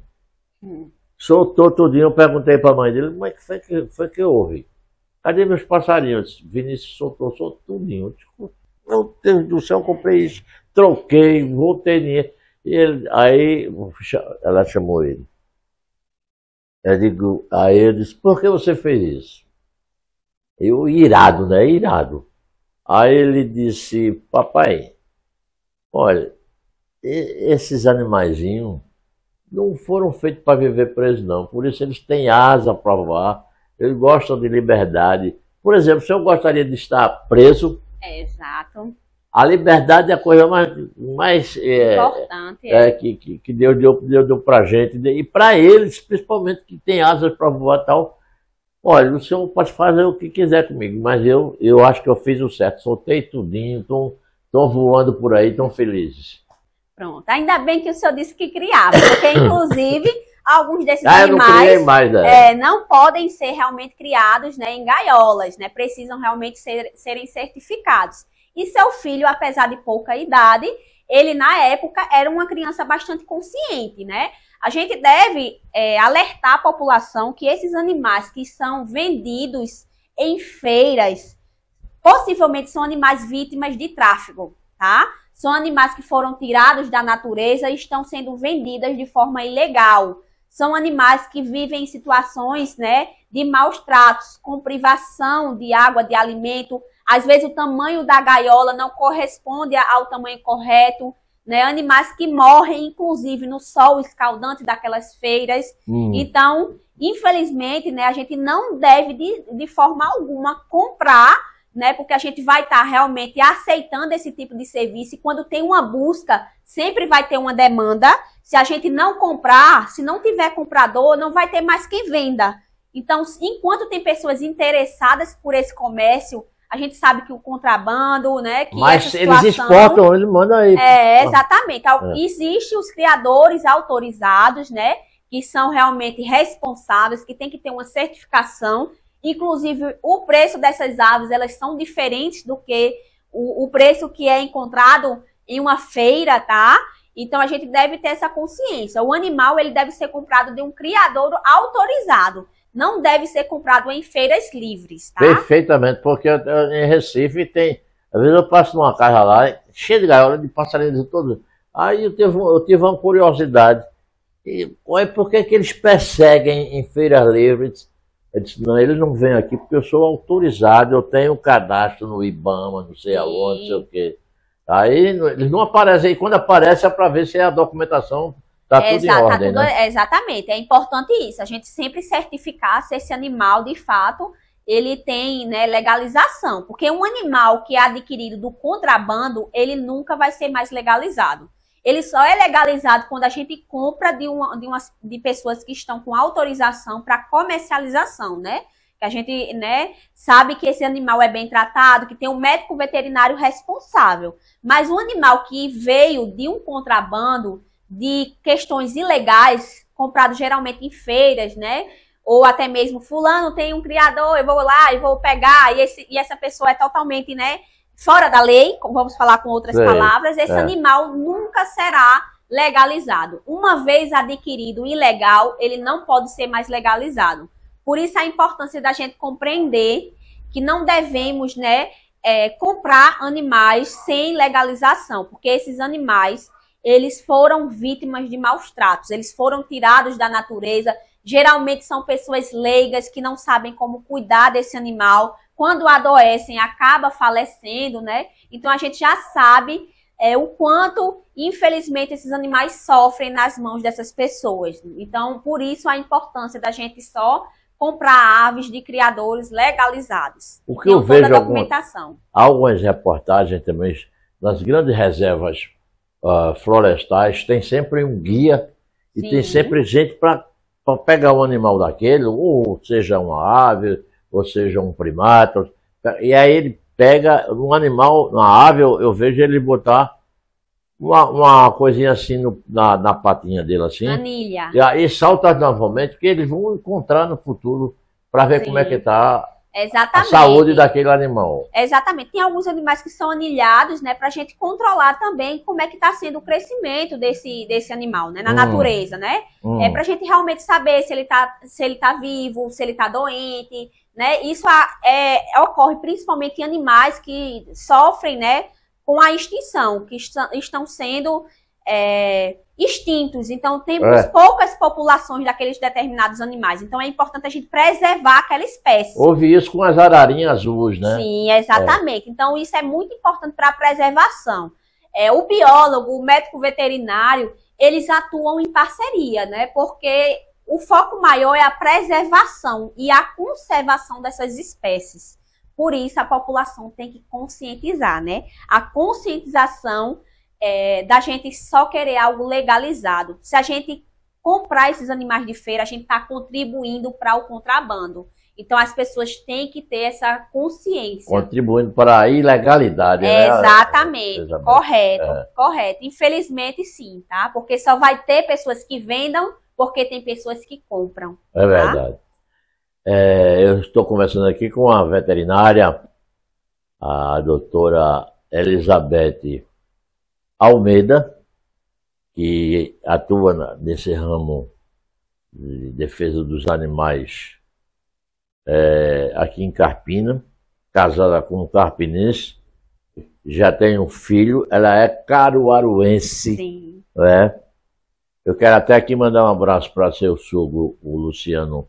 Soltou tudinho, eu perguntei para a mãe dele, mas que foi que houve? Cadê meus passarinhos? Vinícius soltou tudinho. Meu Deus do céu, eu comprei isso, troquei, voltei dinheiro. Aí ela chamou ele. Aí ele disse, por que você fez isso? Eu, irado, né? Irado. Aí ele disse, papai, olha, esses animaizinhos não foram feitos para viver presos, não. Por isso eles têm asa para voar, eles gostam de liberdade. Por exemplo, se eu gostaria de estar preso... Exato. A liberdade é a coisa mais importante. Que Deus deu para a gente. E para eles, principalmente, que tem asas para voar e tal, Olha, o senhor pode fazer o que quiser comigo, mas eu acho que eu fiz o certo. Soltei tudinho, estão voando por aí, tão felizes. Pronto. Ainda bem que o senhor disse que criava, porque inclusive alguns desses eu não criei mais, não podem ser realmente criados, né, em gaiolas, né? Precisam realmente serem certificados. E seu filho, apesar de pouca idade, ele na época era uma criança bastante consciente, né? A gente deve alertar a população que esses animais que são vendidos em feiras, possivelmente são animais vítimas de tráfico, tá? São animais que foram tirados da natureza e estão sendo vendidos de forma ilegal. São animais que vivem em situações, né, de maus tratos, com privação de água, de alimento. Às vezes o tamanho da gaiola não corresponde ao tamanho correto, né? Animais que morrem, inclusive, no sol escaldante daquelas feiras. Então, infelizmente, né, a gente não deve, de forma alguma, comprar, né, porque a gente vai estar realmente aceitando esse tipo de serviço. E quando tem uma busca, sempre vai ter uma demanda. Se a gente não comprar, se não tiver comprador, não vai ter mais quem venda. Então, enquanto tem pessoas interessadas por esse comércio, a gente sabe que o contrabando, né? Que mas essa situação, eles exportam, eles mandam aí. Exatamente. Existem os criadores autorizados, né? Que são realmente responsáveis, que tem que ter uma certificação. Inclusive, o preço dessas aves, elas são diferentes do que o preço que é encontrado em uma feira, tá? Então, a gente deve ter essa consciência. O animal, ele deve ser comprado de um criador autorizado. Não deve ser comprado em feiras livres, tá? Perfeitamente, porque em Recife tem... Às vezes eu passo numa casa lá, cheia de gaiola de passarinhos todos. Aí eu tive uma curiosidade. Por que eles perseguem em feiras livres? Eu disse, não, eles não vêm aqui porque eu sou autorizado, eu tenho cadastro no IBAMA, não sei aonde, não sei o quê. Aí eles não aparecem, e quando aparece é para ver se a documentação está tudo em ordem, né? Exatamente, é importante isso, a gente sempre certificar se esse animal, de fato, ele tem, né, legalização, porque um animal que é adquirido do contrabando, ele nunca vai ser mais legalizado. Ele só é legalizado quando a gente compra de pessoas que estão com autorização para comercialização, né? Que a gente, né, sabe que esse animal é bem tratado, que tem um médico veterinário responsável. Mas um animal que veio de um contrabando, de questões ilegais, comprado geralmente em feiras, né? Ou até mesmo fulano tem um criador, eu vou lá e vou pegar, e essa pessoa é totalmente, né, fora da lei, vamos falar com outras palavras, esse animal nunca será legalizado. Uma vez adquirido ilegal, ele não pode ser mais legalizado. Por isso a importância da gente compreender que não devemos, né, comprar animais sem legalização, porque esses animais, eles foram vítimas de maus tratos, eles foram tirados da natureza, geralmente são pessoas leigas que não sabem como cuidar desse animal, quando adoecem, acaba falecendo, né? Então a gente já sabe o quanto, infelizmente, esses animais sofrem nas mãos dessas pessoas. Então, por isso a importância da gente só comprar aves de criadores legalizados. O que eu vejo algumas reportagens também, nas grandes reservas florestais, tem sempre um guia e tem sempre gente para pegar um animal daquele, ou seja uma ave, ou seja um primata, e aí ele pega um animal, uma ave, eu vejo ele botar uma coisinha assim na patinha dele, assim. Anilha. E aí salta novamente, porque eles vão encontrar no futuro para ver como é que está a saúde daquele animal. Exatamente. Tem alguns animais que são anilhados, né, para a gente controlar também como é que está sendo o crescimento desse animal, né, na natureza, né? É para a gente realmente saber se ele tá vivo, se ele está doente, né? Isso ocorre principalmente em animais que sofrem, né, com a extinção, que estão sendo extintos. Então, temos poucas populações daqueles determinados animais. Então, é importante a gente preservar aquela espécie. Houve isso com as ararinhas azuis, né? Sim, exatamente. Então, isso é muito importante para a preservação. O biólogo, o médico veterinário, eles atuam em parceria, né? Porque o foco maior é a preservação e a conservação dessas espécies. Por isso, a população tem que conscientizar, né? A conscientização da gente só querer algo legalizado. Se a gente comprar esses animais de feira, a gente está contribuindo para o contrabando. Então as pessoas têm que ter essa consciência. Contribuindo para a ilegalidade, né? Exatamente, correto, correto. Infelizmente sim, tá? Porque só vai ter pessoas que vendam, porque tem pessoas que compram. É verdade. Eu estou conversando aqui com a veterinária, a doutora Elizabeth Almeida, que atua nesse ramo de defesa dos animais aqui em Carpina, casada com um carpinense, já tem um filho, ela é caruaruense. Sim. Né? Eu quero até aqui mandar um abraço para seu sogro, o Luciano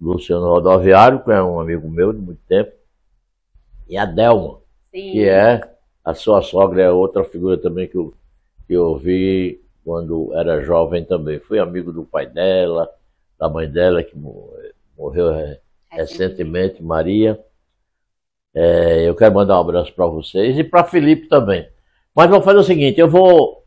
Rodoviário, que é um amigo meu de muito tempo, e a Delma, Sim. que é a sua sogra, é outra figura também que eu vi quando era jovem também. Fui amigo do pai dela, da mãe dela, que morreu recentemente, Maria. Eu quero mandar um abraço para vocês e para Felipe também. Mas vou fazer o seguinte, eu vou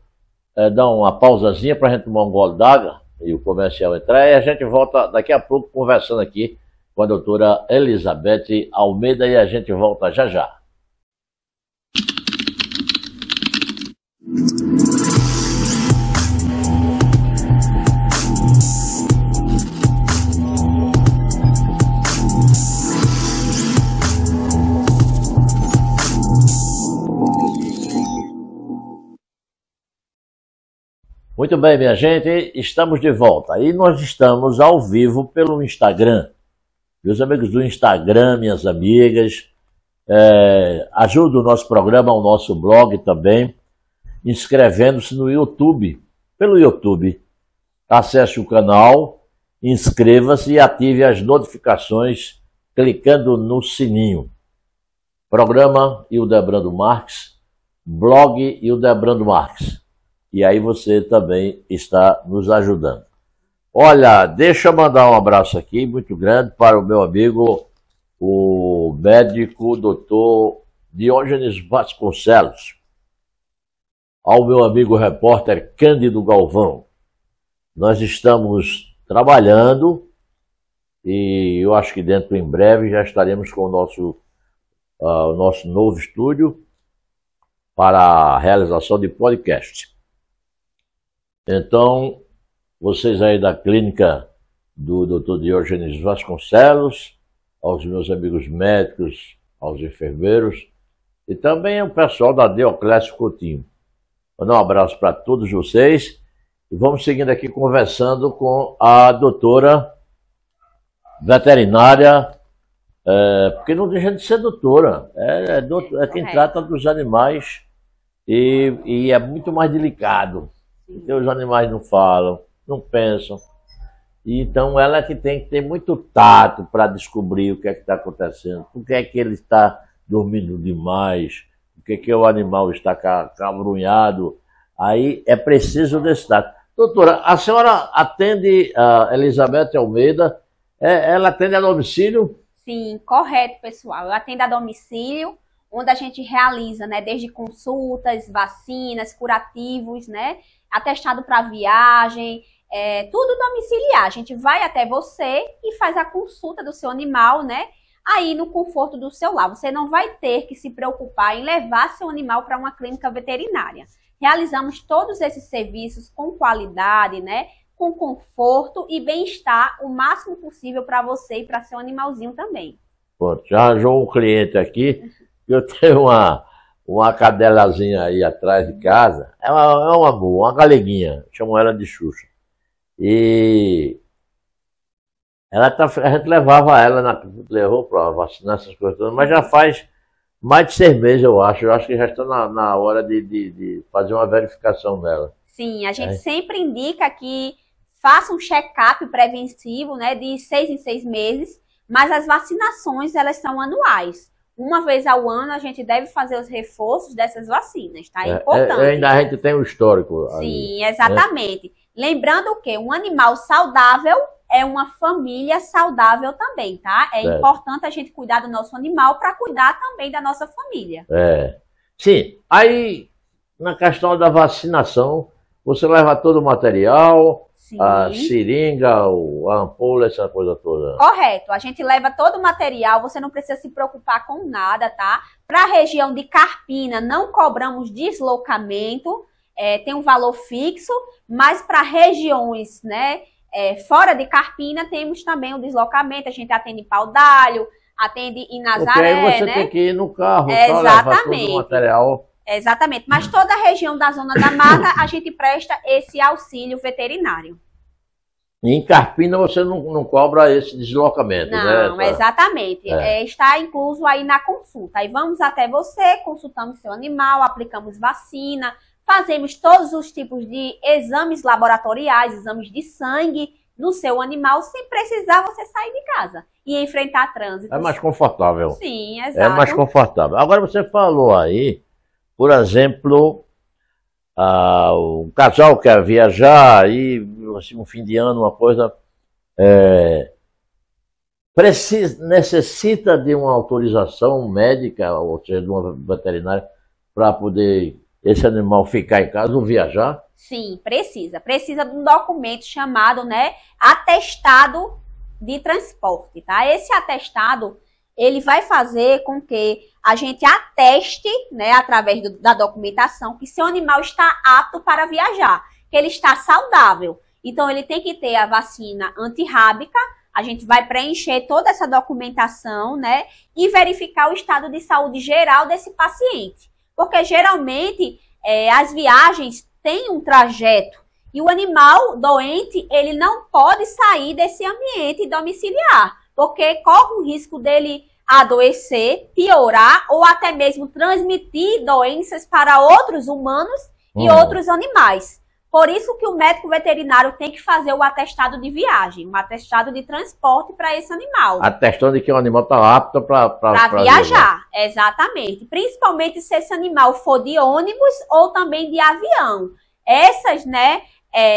dar uma pausazinha para a gente tomar um gole d'água e o comercial entrar, e a gente volta daqui a pouco conversando aqui com a doutora Elizabeth Almeida, e a gente volta já já. Muito bem, minha gente, estamos de volta. E nós estamos ao vivo pelo Instagram. Meus amigos do Instagram, minhas amigas, ajuda o nosso programa, o nosso blog também, inscrevendo-se no YouTube, pelo YouTube. Acesse o canal, inscreva-se e ative as notificações clicando no sininho. Programa Hildebrando Marques, blog Hildebrando Marques. E aí você também está nos ajudando. Olha, deixa eu mandar um abraço aqui muito grande para o meu amigo, o médico doutor Diógenes Vasconcelos, ao meu amigo repórter Cândido Galvão. Nós estamos trabalhando e eu acho que dentro em breve já estaremos com o nosso novo estúdio para a realização de podcast. Então, vocês aí da clínica do Dr. Diógenes Vasconcelos, aos meus amigos médicos, aos enfermeiros, e também o pessoal da Deoclésio Coutinho. Mandar um abraço para todos vocês e vamos seguindo aqui conversando com a doutora veterinária, porque não deixa de ser doutora, é quem trata dos animais e é muito mais delicado. Porque os animais não falam, não pensam. E então ela é que tem que ter muito tato para descobrir o que é que está acontecendo, por que é que ele está dormindo demais, por que é que o animal está cabrunhado. Aí é preciso desse tato. Doutora, a senhora atende a Elizabeth Almeida, ela atende a domicílio? Sim, correto, pessoal. Eu atendo a domicílio, onde a gente realiza, né, desde consultas, vacinas, curativos, né, atestado para viagem, tudo domiciliar. A gente vai até você e faz a consulta do seu animal, né, aí no conforto do seu lar. Você não vai ter que se preocupar em levar seu animal para uma clínica veterinária. Realizamos todos esses serviços com qualidade, né, com conforto e bem-estar o máximo possível para você e para seu animalzinho também. Pronto, já arranjou um cliente aqui. Eu tenho uma cadelazinha aí atrás de casa, é um amor, uma galeguinha, chamo ela de Xuxa. E a gente levava ela, levou para vacinar essas coisas todas, mas já faz mais de 6 meses, eu acho. Eu acho que já está na hora de fazer uma verificação dela. Sim, a gente sempre indica que faça um check-up preventivo, né, de 6 em 6 meses, mas as vacinações, elas são anuais. Uma vez ao ano, a gente deve fazer os reforços dessas vacinas, tá? É importante. Ainda a gente tem um histórico. Sim, exatamente. Lembrando que um animal saudável é uma família saudável também, tá? É importante a gente cuidar do nosso animal para cuidar também da nossa família. Sim, aí na questão da vacinação, você leva todo o material, Sim. a seringa, a ampola, essa coisa toda. Correto. A gente leva todo o material, você não precisa se preocupar com nada, tá? Para a região de Carpina, não cobramos deslocamento, tem um valor fixo, mas para regiões, né, fora de Carpina, temos também o deslocamento, a gente atende em Pau d'Alho, atende em Nazaré, porque aí você né? tem que ir no carro, Exatamente. Levar todo o material. Exatamente, mas toda a região da Zona da Mata, a gente presta esse auxílio veterinário. E em Carpina você não cobra esse deslocamento, né? Não, exatamente. Está incluso aí na consulta. Aí vamos até você, consultamos seu animal, aplicamos vacina, fazemos todos os tipos de exames laboratoriais, exames de sangue no seu animal, sem precisar você sair de casa e enfrentar trânsito. É mais confortável. Sim, exato. É mais confortável. Agora você falou aí, por exemplo, o casal quer viajar e assim, um fim de ano, uma coisa, necessita de uma autorização médica, ou seja, de uma veterinária, para poder esse animal ficar em casa ou viajar? Sim, precisa. Precisa de um documento chamado, né, atestado de transporte, tá? Esse atestado, ele vai fazer com que a gente ateste, né, através da documentação, que seu animal está apto para viajar, que ele está saudável. Então, ele tem que ter a vacina antirrábica, a gente vai preencher toda essa documentação, né, e verificar o estado de saúde geral desse paciente. Porque, geralmente, as viagens têm um trajeto e o animal doente, ele não pode sair desse ambiente domiciliar, porque corre o risco dele adoecer, piorar ou até mesmo transmitir doenças para outros humanos e outros animais. Por isso que o médico veterinário tem que fazer o atestado de viagem, um atestado de transporte para esse animal. Atestando de que o animal está apto para viajar. Exatamente. Principalmente se esse animal for de ônibus ou também de avião. Essas, né,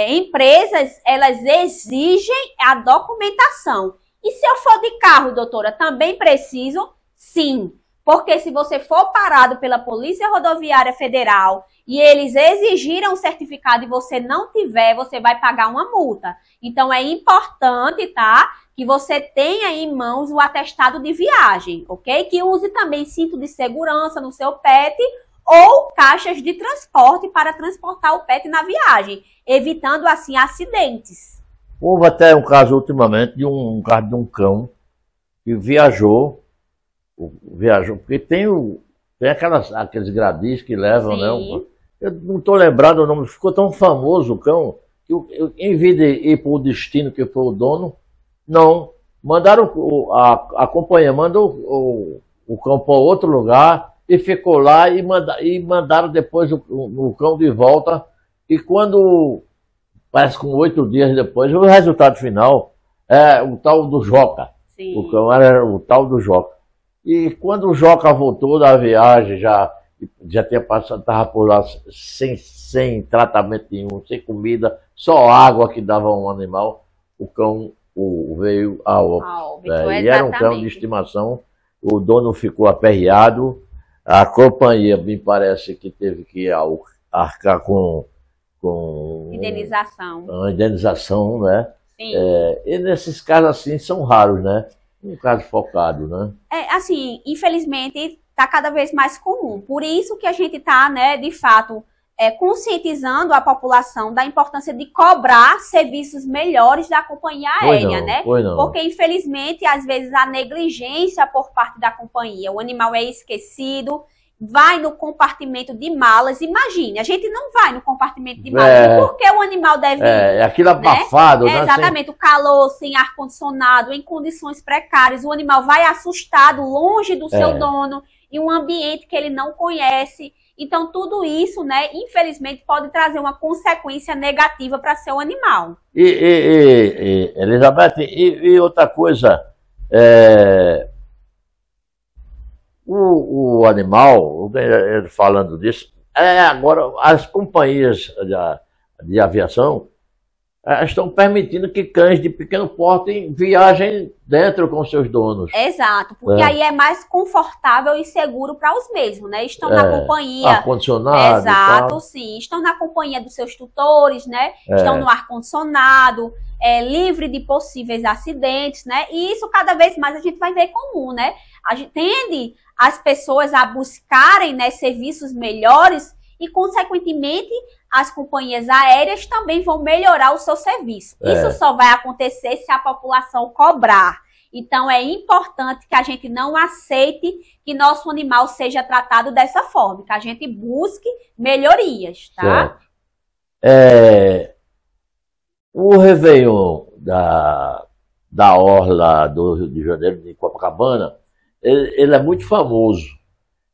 empresas, elas exigem a documentação. E se eu for de carro, doutora, também preciso? Sim. Porque se você for parado pela Polícia Rodoviária Federal e eles exigiram um certificado e você não tiver, você vai pagar uma multa. Então, é importante, tá, que você tenha em mãos o atestado de viagem, ok? Que use também cinto de segurança no seu pet ou caixas de transporte para transportar o pet na viagem, evitando, assim, acidentes. Houve até um caso ultimamente de um caso de um cão que viajou, porque tem aqueles gradis que levam, sim, né? Eu não estou lembrado o nome, ficou tão famoso o cão, que em vez de ir para o destino que foi o dono, não, mandaram a companhia mandou o cão para outro lugar e ficou lá e mandaram depois o cão de volta, e quando, parece que 8 dias depois, o resultado final é o tal do Joca. sim. O cão era o tal do Joca. E quando o Joca voltou da viagem, já tinha passado, estava por lá sem tratamento nenhum, sem comida, só água que dava um animal, o cão veio a óbito. E era um cão de estimação, o dono ficou aperreado, a companhia, me parece que teve que arcar com indenização. Uma indenização, né? Sim. E nesses casos assim são raros, né? Um caso focado, né? Assim, infelizmente, está cada vez mais comum. Por isso que a gente está, né, de fato, conscientizando a população da importância de cobrar serviços melhores da companhia aérea, né? Porque, infelizmente, às vezes a negligência por parte da companhia, o animal é esquecido, vai no compartimento de malas. Imagine, a gente não vai no compartimento de malas. Por que o animal deve ir? Aquilo abafado, né? Exatamente, o calor, sem ar-condicionado, em condições precárias. O animal vai assustado, longe do seu dono, em um ambiente que ele não conhece. Então, tudo isso, né, infelizmente, pode trazer uma consequência negativa para seu animal. Elizabeth, e outra coisa, o animal, falando disso, agora as companhias de aviação estão permitindo que cães de pequeno porte viajem dentro com seus donos. Exato, porque aí é mais confortável e seguro para os mesmos, né? Estão na companhia. Ar-condicionado. Exato, sim. Estão na companhia dos seus tutores, né? Estão no ar-condicionado, livre de possíveis acidentes, né? E isso cada vez mais a gente vai ver comum, né? A gente tende as pessoas a buscarem, né, serviços melhores e, consequentemente, as companhias aéreas também vão melhorar o seu serviço. Isso só vai acontecer se a população cobrar. Então, é importante que a gente não aceite que nosso animal seja tratado dessa forma, que a gente busque melhorias, tá? O Réveillon da Orla do Rio de Janeiro, de Copacabana, ele é muito famoso.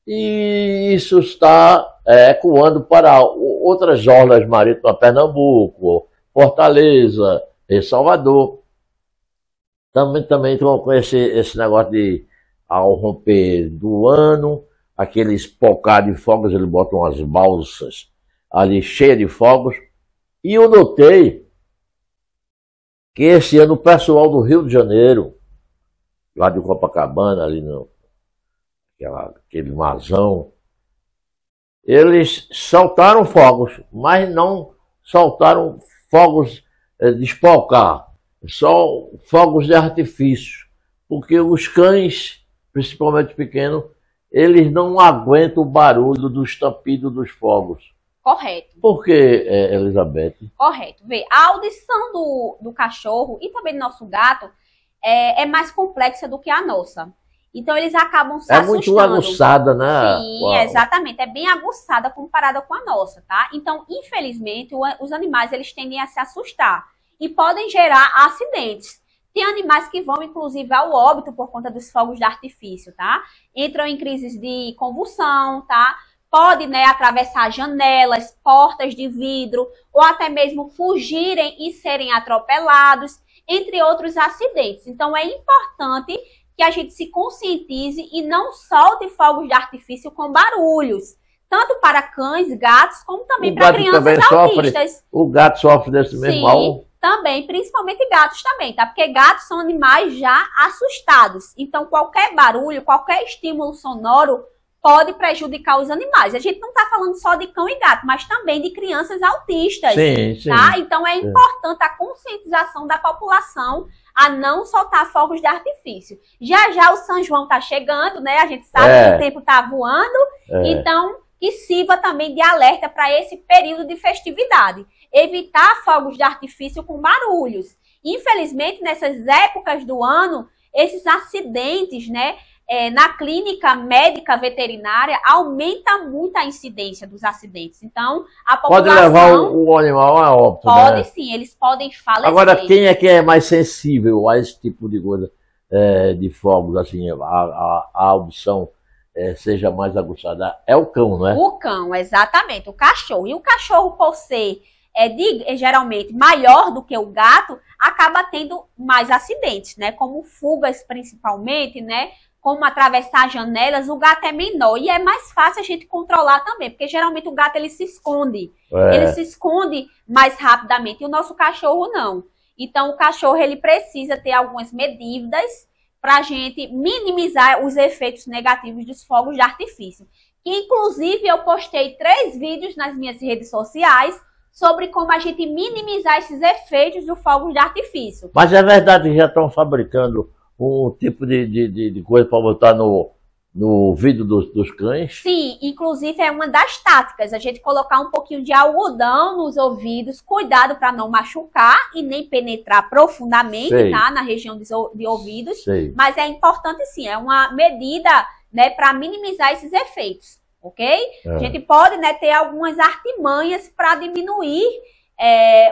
E isso está ecoando para outras orlas marítimas, Pernambuco, Fortaleza, Salvador. Também com esse negócio de, ao romper do ano, aqueles pocados de fogos, eles botam umas balsas ali cheias de fogos. E eu notei que esse ano o pessoal do Rio de Janeiro, lá de Copacabana, ali aquele mazão, eles soltaram fogos, mas não soltaram fogos de espalcar, só fogos de artifício, porque os cães, principalmente pequenos, eles não aguentam o barulho do estampido dos fogos. Correto. Por que, Elizabeth? Correto. Vê, a audição do cachorro e também do nosso gato é mais complexa do que a nossa. Então, eles acabam se assustando. É muito aguçada, né? Sim, exatamente. É bem aguçada comparada com a nossa, tá? Então, infelizmente, os animais, eles tendem a se assustar e podem gerar acidentes. Tem animais que vão, inclusive, ao óbito por conta dos fogos de artifício, tá? Entram em crises de convulsão, tá? Pode, né, atravessar janelas, portas de vidro, ou até mesmo fugirem e serem atropelados, entre outros acidentes. Então, é importante que a gente se conscientize e não solte fogos de artifício com barulhos, tanto para cães, gatos, como também para crianças autistas. O gato sofre desse mesmo mal? Também, principalmente gatos também, tá? Porque gatos são animais já assustados. Então, qualquer barulho, qualquer estímulo sonoro pode prejudicar os animais. A gente não está falando só de cão e gato, mas também de crianças autistas. Sim, sim. Tá? Então, é importante a conscientização da população a não soltar fogos de artifício. Já o São João está chegando, né? A gente sabe que o tempo está voando. Então, que sirva também de alerta para esse período de festividade. Evitar fogos de artifício com barulhos. Infelizmente, nessas épocas do ano, esses acidentes, né? Na clínica médica veterinária, aumenta muito a incidência dos acidentes. Então, a população... Pode levar o animal a óbito, Pode, né? Sim, eles podem falecer. Agora, quem é que é mais sensível a esse tipo de coisa, de fogos, assim, a audição seja mais aguçada? É o cão, não é? O cão, exatamente, o cachorro. E o cachorro, por ser geralmente maior do que o gato, acaba tendo mais acidentes, né? Como fugas, principalmente, né? Como atravessar janelas, o gato é menor e é mais fácil a gente controlar também, porque geralmente o gato ele se esconde, ele se esconde mais rapidamente e o nosso cachorro não. Então o cachorro ele precisa ter algumas medidas para a gente minimizar os efeitos negativos dos fogos de artifício. Inclusive eu postei 3 vídeos nas minhas redes sociais sobre como a gente minimizar esses efeitos dos fogos de artifício. Mas é verdade que já estão fabricando um tipo de coisa para botar no ouvido dos cães? Sim, inclusive é uma das táticas, a gente colocar um pouquinho de algodão nos ouvidos, cuidado para não machucar e nem penetrar profundamente, tá, na região de ouvidos, mas é importante sim, é uma medida, né, para minimizar esses efeitos, ok? A gente pode, né, ter algumas artimanhas para diminuir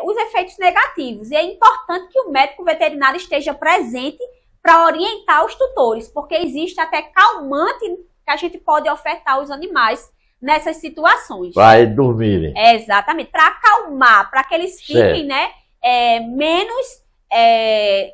os efeitos negativos, e é importante que o médico veterinário esteja presente para orientar os tutores, porque existe até calmante que a gente pode ofertar aos animais nessas situações. Para eles dormirem. Exatamente, para acalmar, para que eles fiquem, né, menos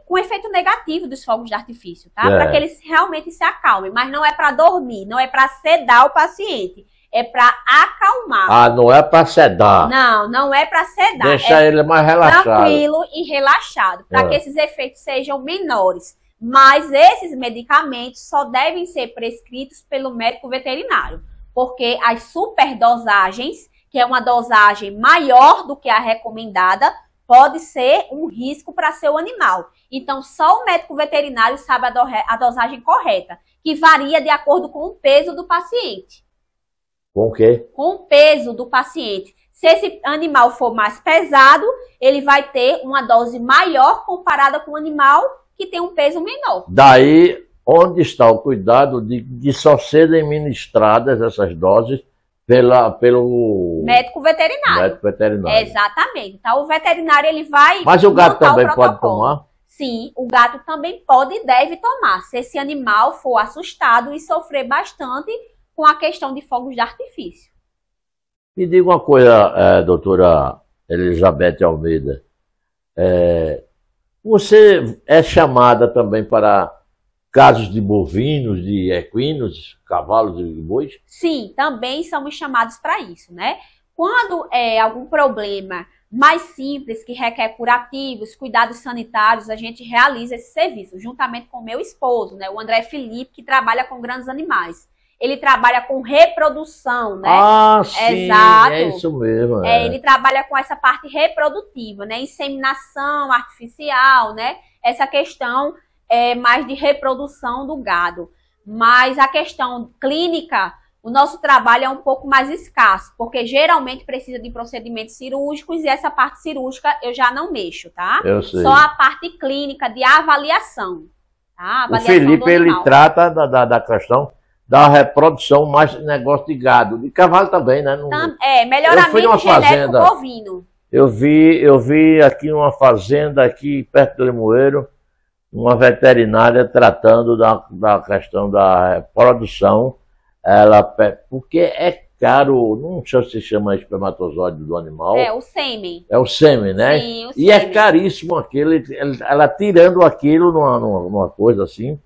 com efeito negativo dos fogos de artifício, tá? Para que eles realmente se acalmem, mas não é para dormir, não é para sedar o paciente. é para acalmar. Ah, não é para sedar. Não, não é para sedar. Deixa ele mais relaxado. Tranquilo e relaxado, para que esses efeitos sejam menores. Mas esses medicamentos só devem ser prescritos pelo médico veterinário, porque as superdosagens, que é uma dosagem maior do que a recomendada, pode ser um risco para seu animal. Então, só o médico veterinário sabe a dosagem correta, que varia de acordo com o peso do paciente. Com o quê? Com o peso do paciente. Se esse animal for mais pesado, ele vai ter uma dose maior comparada com o animal que tem um peso menor. Daí, onde está o cuidado de só serem ministradas essas doses pelo médico veterinário. Médico veterinário. Exatamente. Então, o veterinário ele vai. Mas o gato também pode tomar? Sim, o gato também pode e deve tomar, se esse animal for assustado e sofrer bastante com a questão de fogos de artifício. Me diga uma coisa, doutora Elizabeth Almeida. Você é chamada também para casos de bovinos, de equinos, cavalos e bois? Sim, também somos chamados para isso, né? Quando é algum problema mais simples, que requer curativos, cuidados sanitários, a gente realiza esse serviço, juntamente com o meu esposo, né? O André Felipe, que trabalha com grandes animais. Ele trabalha com reprodução, né? Ah, sim, exato. É isso mesmo. Ele trabalha com essa parte reprodutiva, né? Inseminação artificial, né? Essa questão mais de reprodução do gado. Mas a questão clínica, o nosso trabalho é um pouco mais escasso, porque geralmente precisa de procedimentos cirúrgicos e essa parte cirúrgica eu já não mexo, tá? Eu sei. Só a parte clínica de avaliação. Tá? O Felipe, ele trata da questão da reprodução, mais negócio de gado, de cavalo também, né? Melhoramento genético bovino. Eu vi aqui uma fazenda aqui perto do Limoeiro, uma veterinária tratando da questão da reprodução, porque é caro, não sei se chama espermatozoide do animal. É o sêmen. É o sêmen, né? Sim, o sêmen. É caríssimo aquilo, ela tirando aquilo numa coisa assim,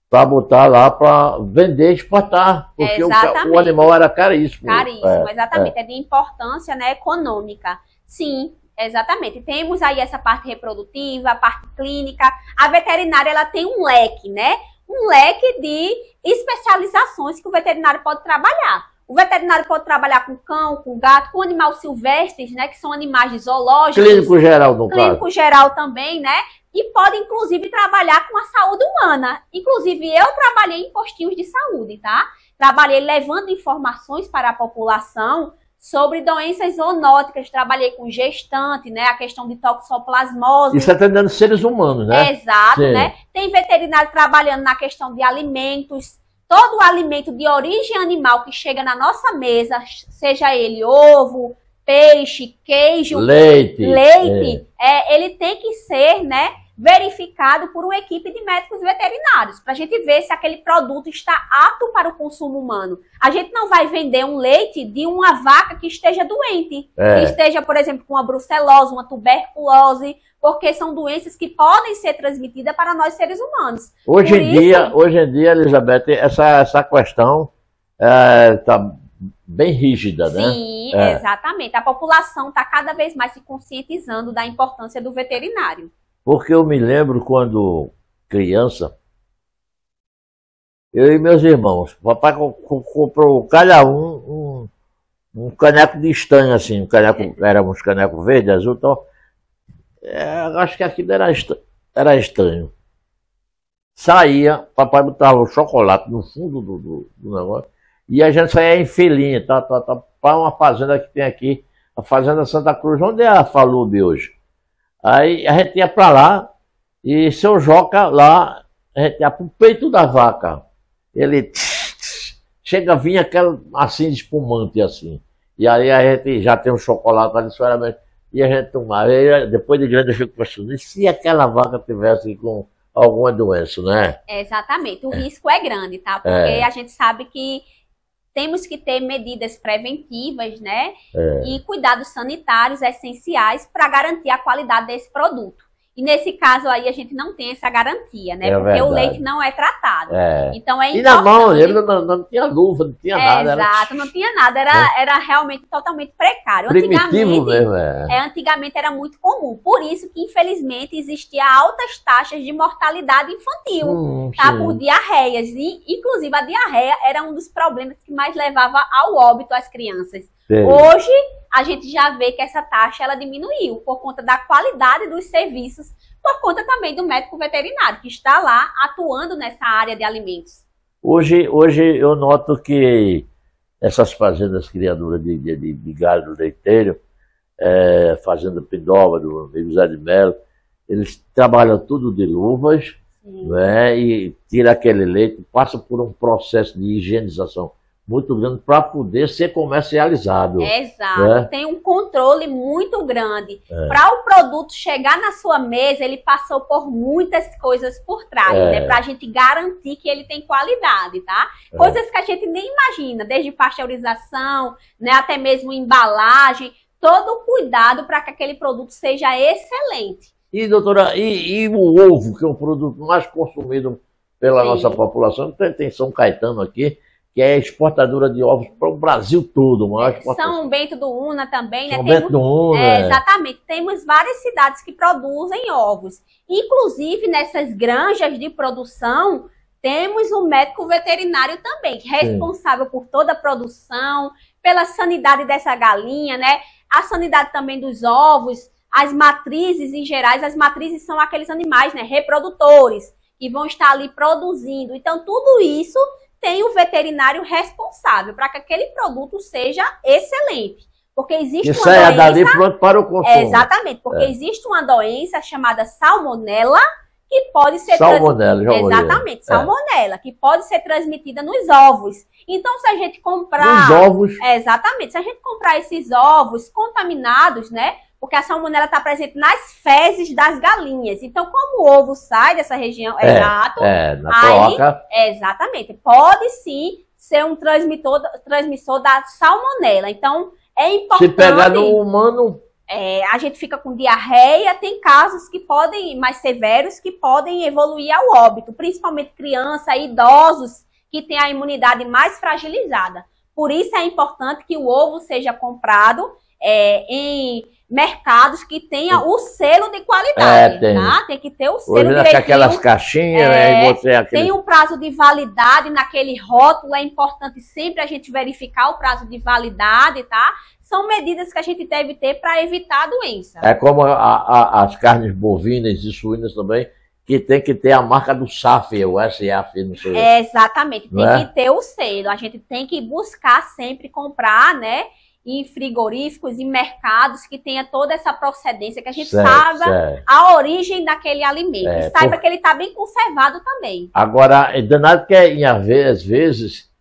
para botar lá para vender, exportar, porque o animal era caríssimo. Caríssimo, exatamente, é de importância, né, econômica. Sim, exatamente. Temos aí essa parte reprodutiva, a parte clínica. A veterinária, ela tem um leque, né? Um leque de especializações que o veterinário pode trabalhar. O veterinário pode trabalhar com cão, com gato, com animais silvestres, né? Que são animais de zoológicos. Clínico geral, no caso. Clínico geral também, né? E pode, inclusive, trabalhar com a saúde humana. Inclusive, eu trabalhei em postinhos de saúde, tá? Trabalhei levando informações para a população sobre doenças zoonóticas, trabalhei com gestante, né? A questão de toxoplasmose. Isso atendendo seres humanos, né? Exato, né? Tem veterinário trabalhando na questão de alimentos. Todo o alimento de origem animal que chega na nossa mesa, seja ele ovo, peixe, queijo, leite, ele tem que ser, né, verificado por uma equipe de médicos veterinários, para a gente ver se aquele produto está apto para o consumo humano. A gente não vai vender um leite de uma vaca que esteja doente, que esteja, por exemplo, com uma brucelose, uma tuberculose, porque são doenças que podem ser transmitidas para nós seres humanos. Hoje em dia, Elizabeth, essa questão está bem rígida, né? Sim, exatamente. A população está cada vez mais se conscientizando da importância do veterinário. Porque eu me lembro quando criança, eu e meus irmãos, o papai comprou cada um caneco de estanho, assim, éramos caneco verde, azul, então, acho que aquilo era estanho. Saía, papai botava o chocolate no fundo do negócio, e a gente saía em filinha, para uma fazenda que tem aqui, a Fazenda Santa Cruz, onde é a Falube hoje. Aí a gente ia para lá, e seu Joca lá, a gente ia pro peito da vaca. Ele chega a vir aquela assim, espumante assim. E aí a gente já tem um chocolate ali, e a gente tomava. E depois de grande eu fico pensando, e se aquela vaca tivesse com alguma doença, né? Exatamente, o risco é grande, tá? Porque a gente sabe que temos que ter medidas preventivas, né? E cuidados sanitários essenciais para garantir a qualidade desse produto. E nesse caso aí a gente não tem essa garantia, né? É porque verdade. o leite não é tratado. É. Então é E importante. na mão, ele não tinha luva, não tinha nada. Exato, não tinha nada. Era realmente totalmente precário. Primitivo mesmo, Antigamente era muito comum. Por isso que, infelizmente, existia altas taxas de mortalidade infantil, tá? Por diarreias. E, inclusive, a diarreia era um dos problemas que mais levava ao óbito as crianças. Sim. Hoje, a gente já vê que essa taxa ela diminuiu por conta da qualidade dos serviços, por conta também do médico veterinário, que está lá atuando nessa área de alimentos. Hoje eu noto que essas fazendas criadoras de gado leiteiro, fazenda Pindoba, do amigo Zé de Mello, eles trabalham tudo de luvas, né, e tira aquele leite, passa por um processo de higienização muito grande para poder ser comercializado. Exato, né? Tem um controle muito grande. Para o produto chegar na sua mesa, ele passou por muitas coisas por trás, né? Para a gente garantir que ele tem qualidade, tá? Coisas que a gente nem imagina, desde pasteurização, né, até mesmo embalagem, todo o cuidado para que aquele produto seja excelente. E, doutora, e o ovo, que é o produto mais consumido pela nossa população, tem São Caetano aqui, que é exportadora de ovos para o Brasil todo. São Bento do Una também, né? São Bento do Una. Exatamente. Temos várias cidades que produzem ovos. Inclusive, nessas granjas de produção, temos um médico veterinário também, responsável por toda a produção, pela sanidade dessa galinha, né? A sanidade também dos ovos, as matrizes em gerais. As matrizes são aqueles animais, né, reprodutores, que vão estar ali produzindo. Então, tudo isso tem o veterinário responsável para que aquele produto seja excelente. Porque existe uma doença... dali pronto para o consumo. Exatamente, porque existe uma doença chamada salmonela, que pode ser... Exatamente, salmonela, que pode ser transmitida nos ovos. Então, se a gente comprar... Nos ovos? Exatamente, se a gente comprar esses ovos contaminados, né? Porque a salmonela está presente nas fezes das galinhas. Então, como o ovo sai dessa região, na cloaca. Exatamente. Pode sim ser um transmissor da salmonela. Então, é importante... Se pegar no humano... a gente fica com diarreia. Tem casos que podem, mais severos, que podem evoluir ao óbito. Principalmente crianças, idosos, que têm a imunidade mais fragilizada. Por isso é importante que o ovo seja comprado em mercados que tenha o selo de qualidade, tá? Tem que ter o selo direitinho. Aquelas caixinhas, né? Tem um prazo de validade naquele rótulo, é importante sempre a gente verificar o prazo de validade, tá? São medidas que a gente deve ter para evitar a doença. É como as carnes bovinas e suínas também, que tem que ter a marca do SAF, o SAF, não sei. Exatamente, tem que ter o selo. A gente tem que buscar sempre comprar, né? Em frigoríficos, em mercados que tenha toda essa procedência, que a gente saiba a origem daquele alimento. E saiba que ele está bem conservado também. Agora, é danado que às vezes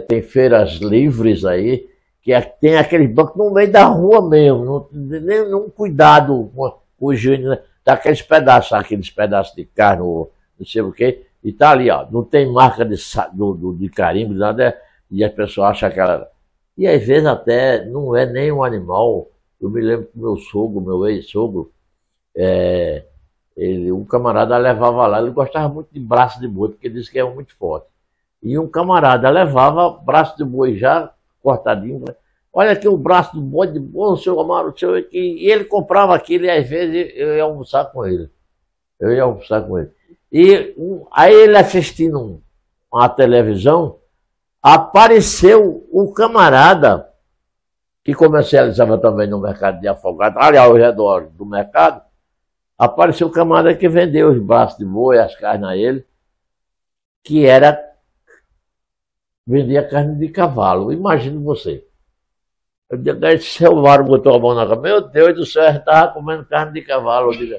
tem feiras livres aí, que tem aqueles bancos no meio da rua mesmo, nenhum cuidado com o higiene, né? Daqueles pedaços de carne, ou não sei o quê, e tá ali, ó, não tem marca de carimbo, nada, e as pessoas acham aquela... E às vezes até não é nem um animal. Eu me lembro que meu ex-sogro, um camarada levava lá, ele gostava muito de braço de boi, porque ele disse que é muito forte. E um camarada levava braço de boi já cortadinho. Olha aqui o braço do boi, seu Amaro, e ele comprava aquilo e às vezes eu ia almoçar com ele. E aí ele assistindo uma televisão, apareceu o camarada que comercializava também no mercado de Afogado, ali ao redor do mercado, apareceu o camarada que vendeu os braços de boi, as carnes a ele, que vendia carne de cavalo. Imagine você. Eu digo, seu Mário botou a mão na cabeça, meu Deus do céu, ele estava comendo carne de cavalo. Eu digo,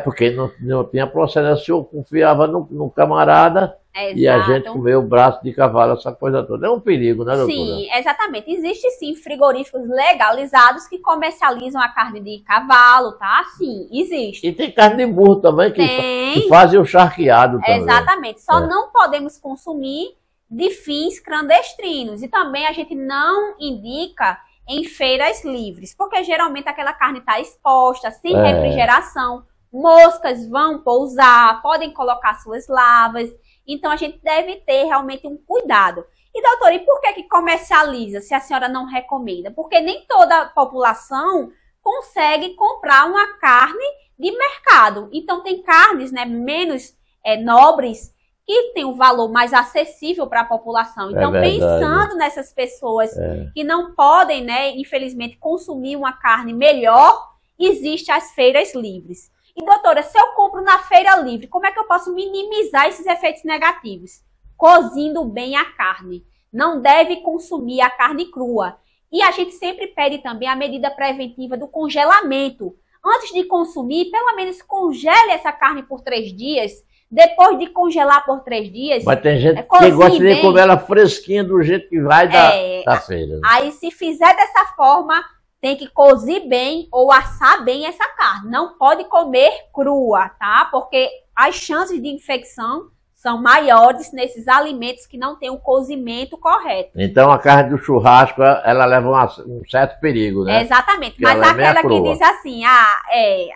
porque não tinha procedência, eu confiava no camarada. E a gente comeu o braço de cavalo, essa coisa toda. É um perigo, né, doutora? Sim, exatamente. Existe, sim, frigoríficos legalizados que comercializam a carne de cavalo, tá? Sim, existe. E tem carne de burro também, que fazem o charqueado também. Exatamente. Só não podemos consumir de fins clandestinos. E também a gente não indica em feiras livres, porque geralmente aquela carne está exposta, sem refrigeração. moscas vão pousar, podem colocar suas larvas. Então, a gente deve ter realmente um cuidado. E, doutora, e por que comercializa se a senhora não recomenda? Porque nem toda a população consegue comprar uma carne de mercado. Então, tem carnes, né, menos nobres, que tem um valor mais acessível para a população. Então, pensando nessas pessoas que não podem, né, infelizmente, consumir uma carne melhor, existem as feiras livres. E, doutora, se eu compro na feira livre, como é que eu posso minimizar esses efeitos negativos? Cozindo bem a carne. Não deve consumir a carne crua. E a gente sempre pede também a medida preventiva do congelamento. Antes de consumir, pelo menos congele essa carne por 3 dias. Depois de congelar por 3 dias... Mas tem gente que gosta de comer ela fresquinha do jeito que vai da feira. Aí, se fizer dessa forma, tem que cozer bem ou assar bem essa carne. Não pode comer crua, tá? Porque as chances de infecção são maiores nesses alimentos que não têm o cozimento correto. Então, a carne do churrasco, ela leva um certo perigo, né? Exatamente. Mas aquela que diz assim,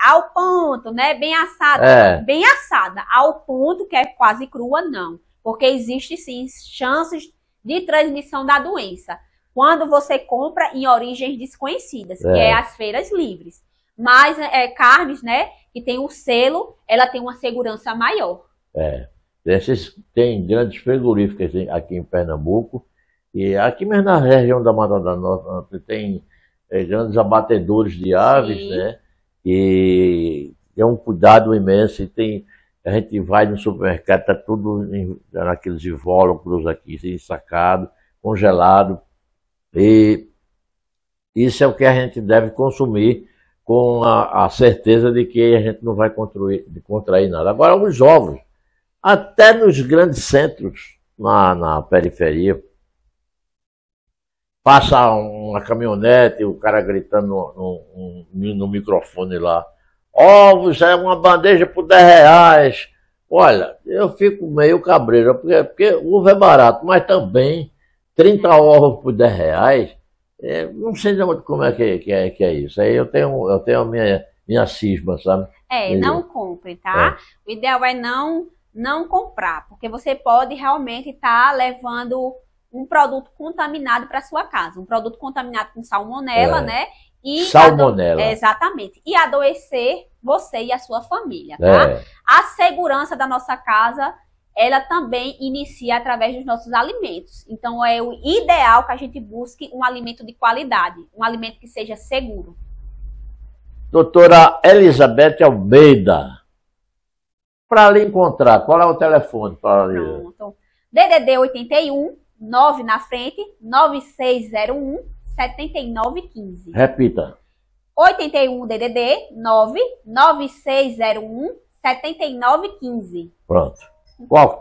ao ponto, né? Bem assada. Bem assada. Ao ponto, que é quase crua, não. Porque existe, sim, chances de transmissão da doença. Quando você compra em origens desconhecidas, que é as feiras livres. Mas carnes, né? Que tem o selo, ela tem uma segurança maior. Tem grandes frigoríficos aqui em Pernambuco, e aqui mesmo na região da Mata da Norte tem grandes abatedores de aves, né? E tem um cuidado imenso, e a gente vai no supermercado, está tudo naqueles invólucros aqui, ensacado, congelado, e isso é o que a gente deve consumir com a certeza de que a gente não vai contrair nada. Agora, os ovos, até nos grandes centros, na periferia, passa uma caminhonete, o cara gritando no microfone lá, ovos é uma bandeja por R$10. Olha, eu fico meio cabreiro, porque o ovo é barato, mas também 30 ovos por R$10, não sei como é que é isso. Aí eu tenho a minha cisma, sabe? Não compre, tá? O ideal é não comprar, porque você pode realmente estar levando um produto contaminado para sua casa, um produto contaminado com salmonela, né? Salmonela. Exatamente. E adoecer você e a sua família, tá? A segurança da nossa casa, ela também inicia através dos nossos alimentos. Então, é o ideal que a gente busque um alimento de qualidade, um alimento que seja seguro. Doutora Elizabeth Almeida, para lhe encontrar, qual é o telefone? Pronto. DDD 81, 9 na frente, 9601 7915. Repita. 81 DDD 9 9601 7915. Pronto.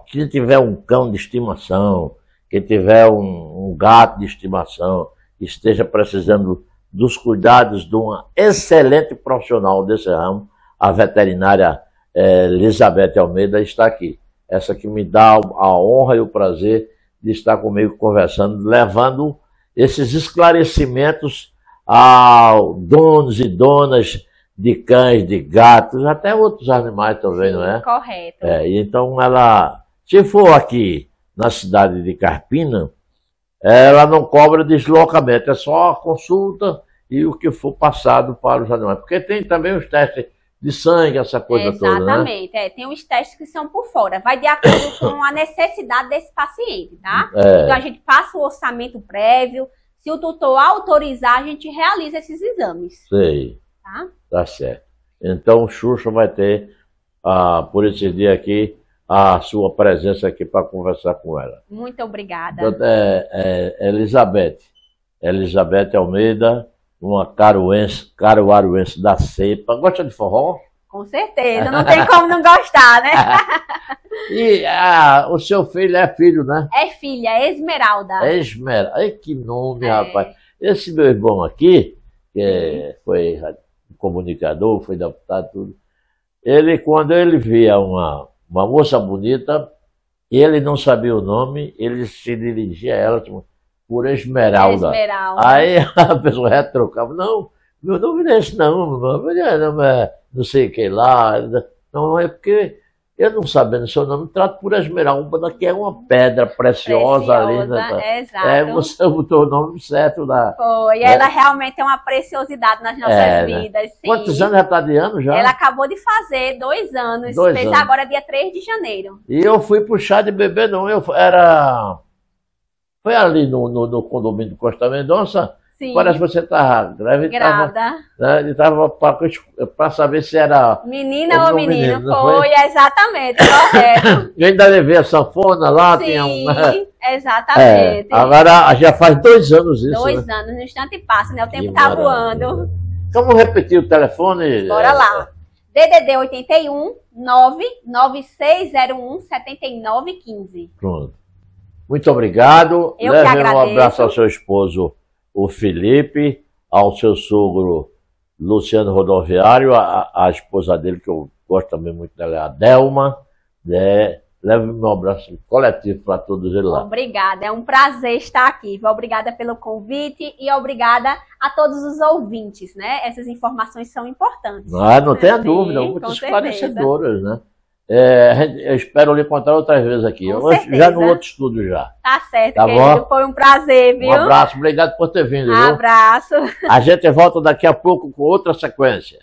Quem tiver um cão de estimação, quem tiver um gato de estimação, esteja precisando dos cuidados de uma excelente profissional desse ramo, a veterinária Elizabeth Almeida está aqui. Essa que me dá a honra e o prazer de estar comigo conversando, levando esses esclarecimentos a donos e donas de cães, de gatos, até outros animais também, não é? Correto. Então ela, se for aqui na cidade de Carpina, ela não cobra deslocamento, é só a consulta e o que for passado para os animais. Porque tem também os testes de sangue, essa coisa toda, né? Exatamente, tem os testes que são por fora, vai de acordo com a necessidade desse paciente, tá? Então a gente passa o orçamento prévio, se o tutor autorizar, a gente realiza esses exames. Sei, tá certo. Então o Xuxa vai ter, por esse dia aqui, a sua presença aqui para conversar com ela. Muito obrigada. Elizabeth Almeida, uma caruaruense da cepa. Gosta de forró? Com certeza, não tem como não gostar, né? E o seu filho é filho, né? É filha, Esmeralda. Esmeralda. Ai, que nome, rapaz. Esse meu irmão aqui, que foi comunicador, foi deputado, tudo. Quando ele via uma moça bonita, ele não sabia o nome, ele se dirigia a ela, tipo, por Esmeralda. Esmeralda. Aí a pessoa retrocava, não Meu nome não é esse, não. Meu nome é não sei o que lá. Não, é porque eu não sabendo seu nome, trato por Esmeralda, que é uma pedra preciosa ali. Né? Exato. Você botou o nome certo lá. Foi, ela realmente é uma preciosidade nas nossas vidas. Né? Sim. Quantos anos já está de ano já? Ela acabou de fazer 2 anos. Fez agora dia 3 de janeiro. E eu fui pro chá de bebê, não. Foi ali no condomínio de Costa Mendonça. Sim. Parece que você estava grávida. Ele estava para saber se era menina ou menino. Foi, exatamente, correto. Eu ainda levei a sanfona lá. Sim, exatamente. Agora já faz 2 anos isso. 2 anos, no instante passa, né? O tempo está voando. Vamos repetir o telefone? Bora lá. DDD 81 99601 7915. Pronto. Muito obrigado. Eu que agradeço. Um abraço ao seu esposo, o Felipe, ao seu sogro, Luciano Rodoviário, a esposa dele, que eu gosto também muito dela, a Delma. Leve meu abraço coletivo para todos eles lá. Obrigada, é um prazer estar aqui. Obrigada pelo convite e obrigada a todos os ouvintes, né? Essas informações são importantes. Não tenha dúvida, muito esclarecedoras, né? Eu espero lhe encontrar outras vezes aqui. Já no outro estúdio já. Tá certo, tá querido. Bom? Foi um prazer, viu? Um abraço, obrigado por ter vindo. Abraço. Viu? A gente volta daqui a pouco com outra sequência.